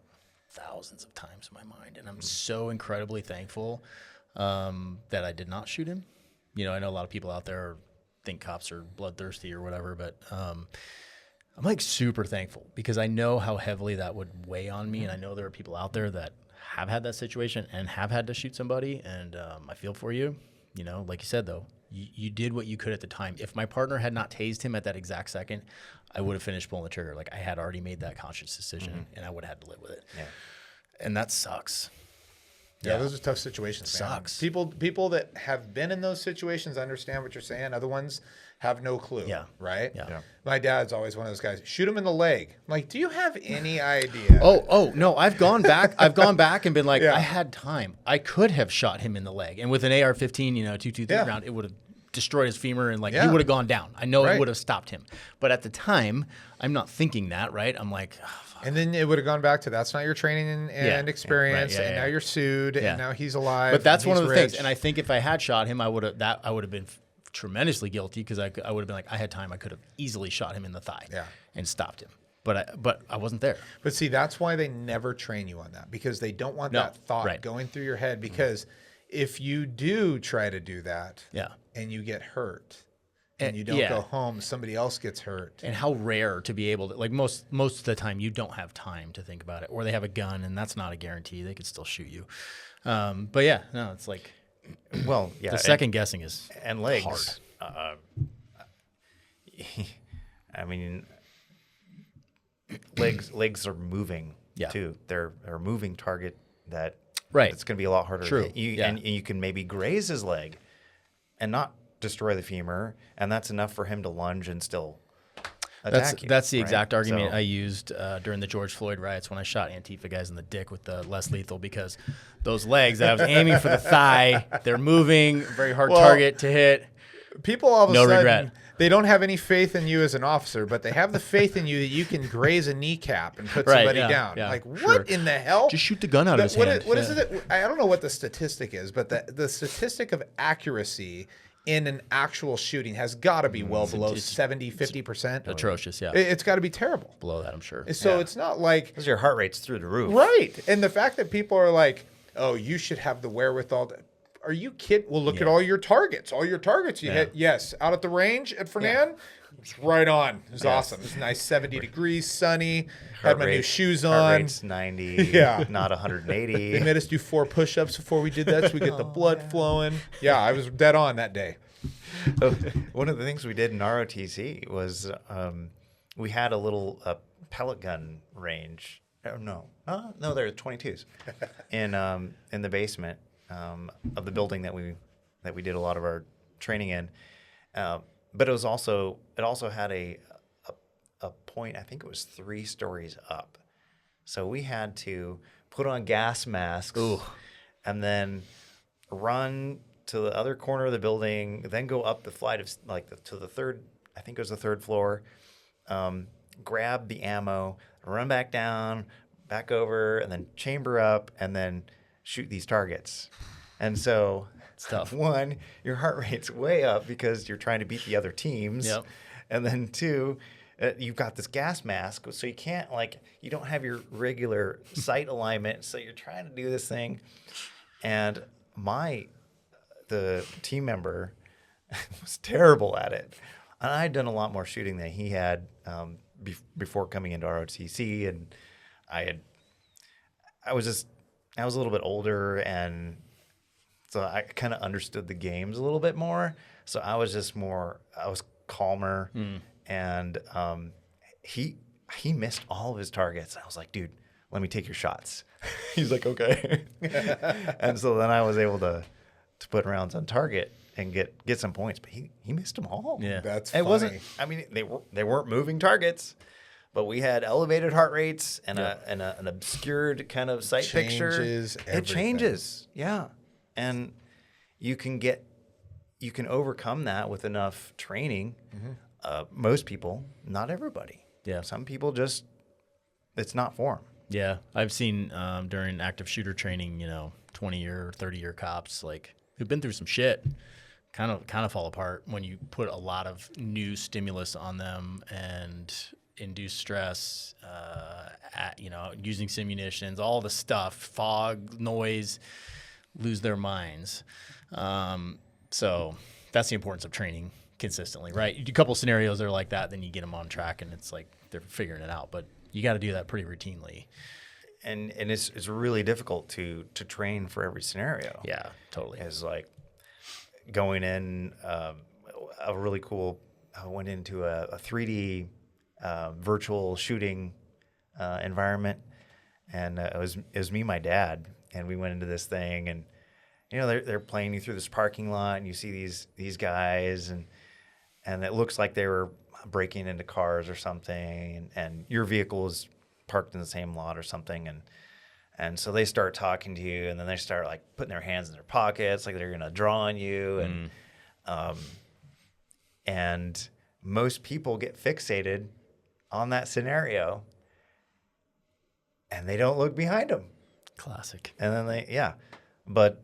A: thousands of times in my mind, and I'm so incredibly thankful that I did not shoot him. I know a lot of people out there think cops are bloodthirsty or whatever, but I'm like super thankful because I know how heavily that would weigh on me, and I know there are people out there that have had that situation and have had to shoot somebody, and I feel for you. Like you said, though, you did what you could at the time. If my partner had not tased him at that exact second, I would have finished pulling the trigger. Like, I had already made that conscious decision, and I would have had to live with it.
B: Yeah.
A: And that sucks.
C: Yeah, those are tough situations. Man.
A: Sucks.
C: People that have been in those situations understand what you're saying. Other ones have no clue.
A: Yeah.
C: Right.
A: Yeah.
C: My dad's always one of those guys. Shoot him in the leg. I'm like, do you have any idea?
A: Oh no! I've gone back. I've gone back and been like,
C: Yeah.
A: I had time. I could have shot him in the leg, and with an AR-15, 223
C: Yeah.
A: round, it would have destroyed his femur, and
C: Yeah.
A: he would have gone down. I know
C: Right.
A: it would have stopped him, but at the time, I'm not thinking that. Right? I'm like, oh, fuck.
C: And then it would have gone back to that's not your training and experience,
A: right, yeah,
C: and now
A: yeah.
C: you're sued,
A: Yeah.
C: and now he's alive.
A: But that's
C: and
A: one of
C: he's
A: the things.
C: rich.
A: And I think if I had shot him, I would have been tremendously guilty because I would have been like, I had time. I could have easily shot him in the thigh and stopped him. But I wasn't there.
C: But see, that's why they never train you on that, because they don't want that thought going through your head. Because if you do try to do that, and you get hurt, and you don't go home, somebody else gets hurt.
A: And how rare to be able to, like, most of the time you don't have time to think about it, or they have a gun, and that's not a guarantee. They could still shoot you. But yeah, no, it's like,
B: well, yeah,
A: the second guessing is
B: and legs.
A: hard.
B: I mean, legs are moving too. They're a moving target that it's going to be a lot harder.
A: True.
B: To hit. And you can maybe graze his leg and not destroy the femur, and that's enough for him to lunge and still attack you.
A: That's the
B: right?
A: exact argument
B: So-
A: I used during the George Floyd riots when I shot Antifa guys in the dick with the less lethal, because those legs that I was aiming for the thigh, they're moving, very hard target to hit.
C: People all of a
A: No
C: sudden,
A: regret.
C: they don't have any faith in you as an officer, but they have the faith in you that you can graze a kneecap and put somebody down.
A: yeah,
C: like,
A: sure.
C: what in the hell?
A: Just shoot the gun out of his hand.
C: What is it? I don't know what the statistic is, but the statistic of accuracy in an actual shooting has got to be well below 70, 50%.
A: Atrocious, yeah.
C: It's got to be terrible.
A: Below that, I'm sure.
C: So it's not like...
B: Because your heart rate's through the roof.
C: Right. And the fact that people are like, oh, you should have the wherewithal to... Are you kidding? Well, look at all your targets. All your targets you hit. Yes. Out at the range at Fernan, it's right on. It was awesome. It was nice 70 degrees, sunny. Had my new shoes
B: Heart
C: on.
B: rate's 90, not 180.
C: They made us do 4 push-ups before we did that so we get the blood flowing. Yeah, I was dead on that day.
B: One of the things we did in ROTC was we had a little pellet gun range. No, there were 22s in the basement of the building that we did a lot of our training in. But it also had a point. I think it was 3 stories up. So we had to put on gas masks and then run to the other corner of the building, then go up the flight of to the third. I think it was the 3rd floor. Grab the ammo, run back down, back over, and then chamber up, and then shoot these targets. And so,
A: it's tough.
B: 1, your heart rate's way up because you're trying to beat the other teams.
A: Yep.
B: And then 2, you've got this gas mask, so you can't you don't have your regular sight alignment. So you're trying to do this thing, and the team member was terrible at it. And I had done a lot more shooting than he had before coming into ROTC, and I was a little bit older, and so I kind of understood the games a little bit more. So I was calmer, and he missed all of his targets. I was like, dude, let me take your shots. He's like, okay. And so then I was able to put rounds on target and get some points, but he missed them all.
A: Yeah,
C: that's
B: it
C: funny.
B: wasn't. I mean, they weren't moving targets, but we had elevated heart rates and an obscured kind of sight picture.
C: Changes
B: It
C: everything.
B: changes, yeah, and you can overcome that with enough training. Most people, not everybody.
A: Yeah.
B: Some people just it's not for them.
A: Yeah, I've seen during active shooter training, 20-year, 30-year cops who've been through some shit, kind of fall apart when you put a lot of new stimulus on them and induce stress, using simunitions, all the stuff, fog, noise, lose their minds. So that's the importance of training consistently, right? You do a couple scenarios that are like that, then you get them on track, and it's like they're figuring it out. But you got to do that pretty routinely.
B: And it's really difficult to train for every scenario.
A: Yeah, totally.
B: It's like going in a really cool. I went into a 3D virtual shooting environment, and it was me and my dad, we went into this thing, and you know they're playing you through this parking lot, and you see these guys, and it looks like they were breaking into cars or something, and your vehicle is parked in the same lot or something, and so they start talking to you, and then they start like putting their hands in their pockets like they're gonna draw on you, and most people get fixated on that scenario, and they don't look behind them.
A: Classic.
B: And then but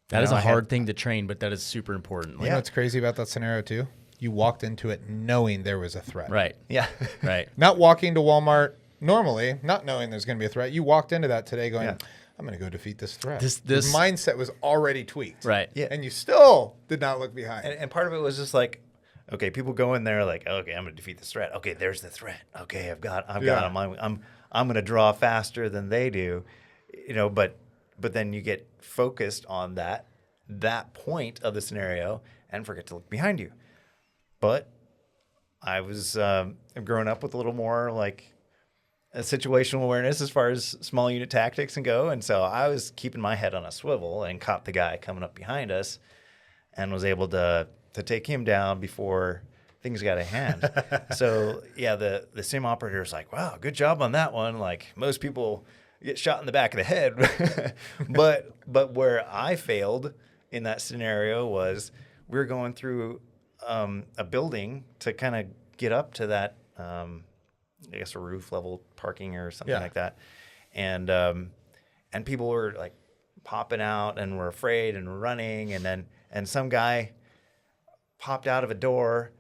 A: that is a hard thing to train, but that is super important.
C: You know what's crazy about that scenario too? You walked into it knowing there was a threat.
A: Right.
B: Yeah.
A: Right.
C: Not walking to Walmart normally, not knowing there's going to be a threat. You walked into that today going, I'm going to go defeat this threat.
A: This
C: Your mindset was already tweaked.
A: Right.
B: Yeah.
C: And you still did not look behind.
B: And part of it was just like, okay, people go in there like, okay, I'm going to defeat this threat. Okay, there's the threat. Okay, I've got him. I'm going to draw faster than they do, you know. But then you get focused on that point of the scenario and forget to look behind you. But I was growing up with a little more like a situational awareness as far as small unit tactics and go, and so I was keeping my head on a swivel and caught the guy coming up behind us, and was able to take him down before things got out of hand. So yeah, the sim operator was like, "Wow, good job on that one." Like most people get shot in the back of the head, but where I failed in that scenario was we were going through a building to kind of get up to that, I guess a roof level parking or something like that, and people were like popping out and were afraid and running, and some guy popped out of a door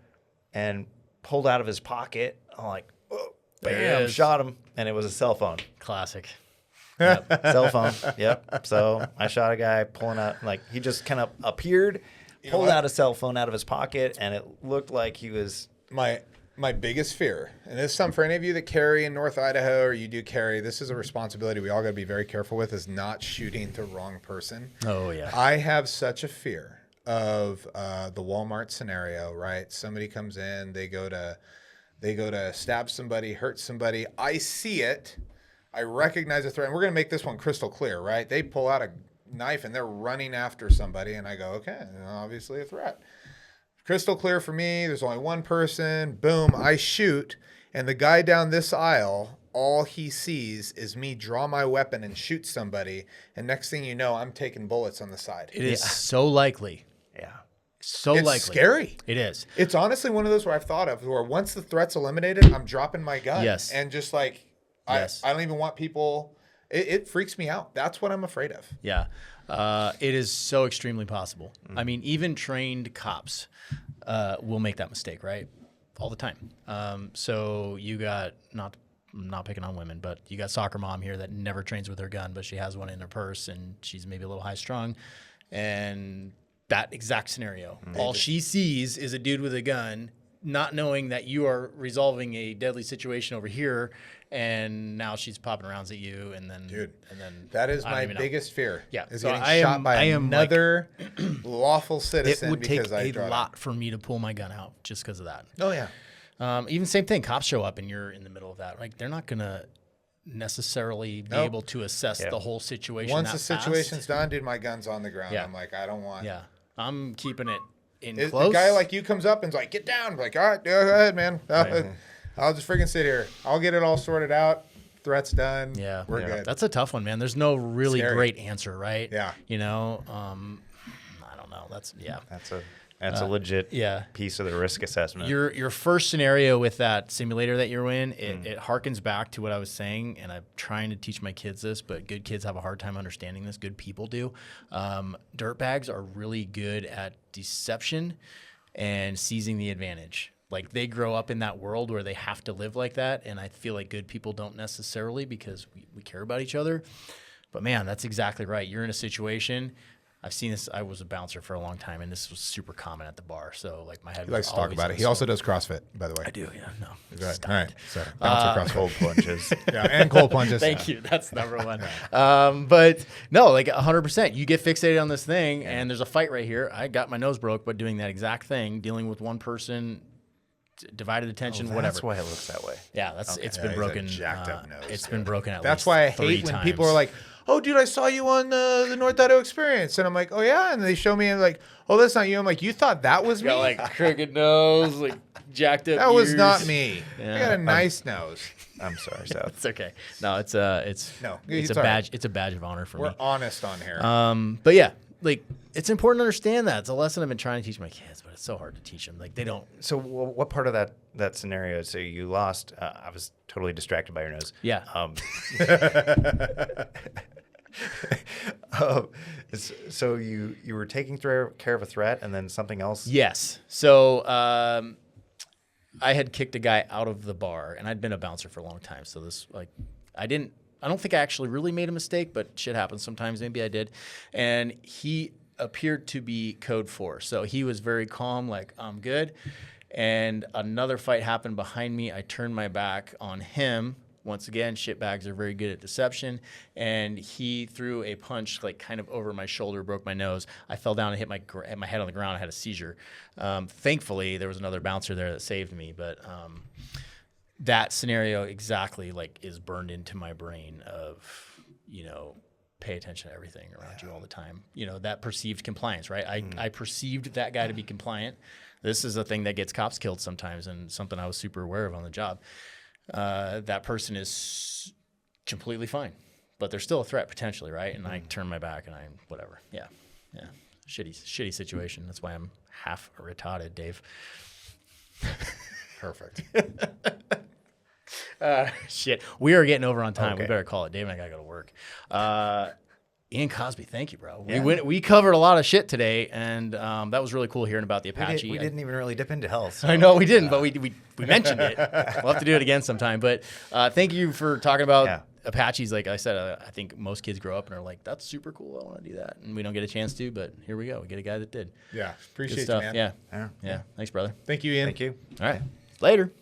B: and pulled out of his pocket. I'm like, oh, bam, shot him, and it was a cell phone.
A: Classic.
B: Yep, cell phone. Yep. So I shot a guy pulling out, like he just kind of appeared, pulled out a cell phone out of his pocket, and it looked like he was.
C: My biggest fear, and this is something for any of you that carry in North Idaho or you do carry, this is a responsibility we all got to be very careful with, is not shooting the wrong person.
A: Oh, yeah.
C: I have such a fear of the Walmart scenario, right? Somebody comes in, they go to stab somebody, hurt somebody. I see it. I recognize the threat. And we're going to make this one crystal clear, right? They pull out a knife and they're running after somebody, and I go, okay, obviously a threat. Crystal clear for me. There's only one person. Boom, I shoot. And the guy down this aisle, all he sees is me draw my weapon and shoot somebody. And next thing you know, I'm taking bullets on the side.
A: It is so likely.
B: Yeah.
A: So
C: It's
A: likely.
C: scary.
A: It is.
C: It's honestly one of those where I've thought of where once the threat's eliminated, I'm dropping my gun.
A: Yes.
C: And just like, I don't even want people, it freaks me out. That's what I'm afraid of.
A: Yeah. It is so extremely possible. I mean, even trained cops will make that mistake, right? All the time. So you got, not picking on women, but you got soccer mom here that never trains with her gun, but she has one in her purse and she's maybe a little high strung. And that exact scenario, all she sees is a dude with a gun, not knowing that you are resolving a deadly situation over here, and now she's popping rounds at you, and then,
C: That is my biggest fear.
A: Yeah,
C: is
A: so
C: getting shot by another lawful citizen.
A: It would take
C: because I
A: a lot for me to pull my gun out just because of that.
C: Oh yeah.
A: Even same thing. Cops show up and you're in the middle of that. Like they're not gonna necessarily be able to assess the whole situation.
C: Once the situation's done, dude, my gun's on the ground.
A: Yeah.
C: I'm like, I don't want.
A: Yeah, I'm keeping it in
C: A
A: close.
C: guy like you comes up and's like, get down. I'm like, all right, go ahead, man. I'll just freaking sit here. I'll get it all sorted out. Threat's done.
A: Yeah,
C: we're good.
A: That's a tough one, man. There's no really
C: Scary.
A: great answer, right?
C: Yeah.
A: You know, I don't know.
B: That's a legit
A: yeah.
B: piece of the risk assessment.
A: Your first scenario with that simulator that you're in, it harkens back to what I was saying, and I'm trying to teach my kids this, but good kids have a hard time understanding this. Good people do. Dirtbags are really good at deception and seizing the advantage. Like they grow up in that world where they have to live like that, and I feel like good people don't necessarily because we care about each other. But man, that's exactly right. You're in a situation. I've seen this. I was a bouncer for a long time, and this was super common at the bar. So like my head.
C: He likes to talk about it. He also does CrossFit, by the way.
A: I do. Yeah. No.
C: Go ahead. All right. So bouncer CrossFit.
B: Cold plunges.
C: Yeah, and cold plunges.
A: Thank you. That's number one. But no, like 100%. You get fixated on this thing, and there's a fight right here. I got my nose broke, but doing that exact thing, dealing with one person. Divided attention, whatever.
B: That's why it looks that way.
A: Yeah, it's been broken.
C: Jacked up nose.
A: It's been broken at
C: That's
A: least
C: why I
A: 3
C: hate when
A: times.
C: people are like, "Oh, dude, I saw you on the North Idaho Experience," and I'm like, "Oh yeah," and they show me and like, "Oh, that's not you." I'm like, "You thought that was me?"
A: Got like crooked nose, like jacked up.
C: That was
A: ears.
C: not me.
A: Yeah.
C: I got a nice nose.
B: I'm sorry, Seth.
A: It's okay. No, it's
C: No,
A: it's
C: it's
A: a
C: all right.
A: badge. It's a badge of honor for
C: We're
A: me.
C: honest on here.
A: But yeah, like it's important to understand that. It's a lesson I've been trying to teach my kids, but it's so hard to teach them. Like they don't.
B: So what part of that scenario? So you lost. I was totally distracted by your nose.
A: Yeah.
B: So you were taking care of a threat, and then something else.
A: Yes. So I had kicked a guy out of the bar, and I'd been a bouncer for a long time. So this, like, I don't think I actually really made a mistake, but shit happens sometimes. Maybe I did. And he appeared to be code 4. So he was very calm, like, I'm good. And another fight happened behind me. I turned my back on him. Once again, shitbags are very good at deception. And he threw a punch like kind of over my shoulder, broke my nose. I fell down and hit my head on the ground. I had a seizure. Thankfully, there was another bouncer there that saved me. But that scenario exactly like is burned into my brain of, pay attention to everything around you all the time. That perceived compliance, right? I perceived that guy to be compliant. This is a thing that gets cops killed sometimes and something I was super aware of on the job. That person is completely fine, but they're still a threat potentially, right? And I turn my back and whatever. Yeah. Shitty situation. That's why I'm half retarded, Dave.
C: Perfect.
A: Shit. We are getting over on time.
B: Okay.
A: We better call it. Dave and I gotta go to work. Ian Cosby, thank you, bro.
B: Yeah.
A: We covered a lot of shit today, and that was really cool hearing about the Apache.
B: We didn't even really dip into health. So.
A: I know we didn't, but we mentioned it. We'll have to do it again sometime. But thank you for talking about Apaches. Like I said, I think most kids grow up and are like, "That's super cool. I want to do that," and we don't get a chance to. But here we go. We get a guy that did.
C: Yeah.
A: Good
C: Appreciate
A: stuff.
C: you, man.
A: Yeah. Thanks, brother.
C: Thank you, Ian.
B: Thank you.
A: All right. Later.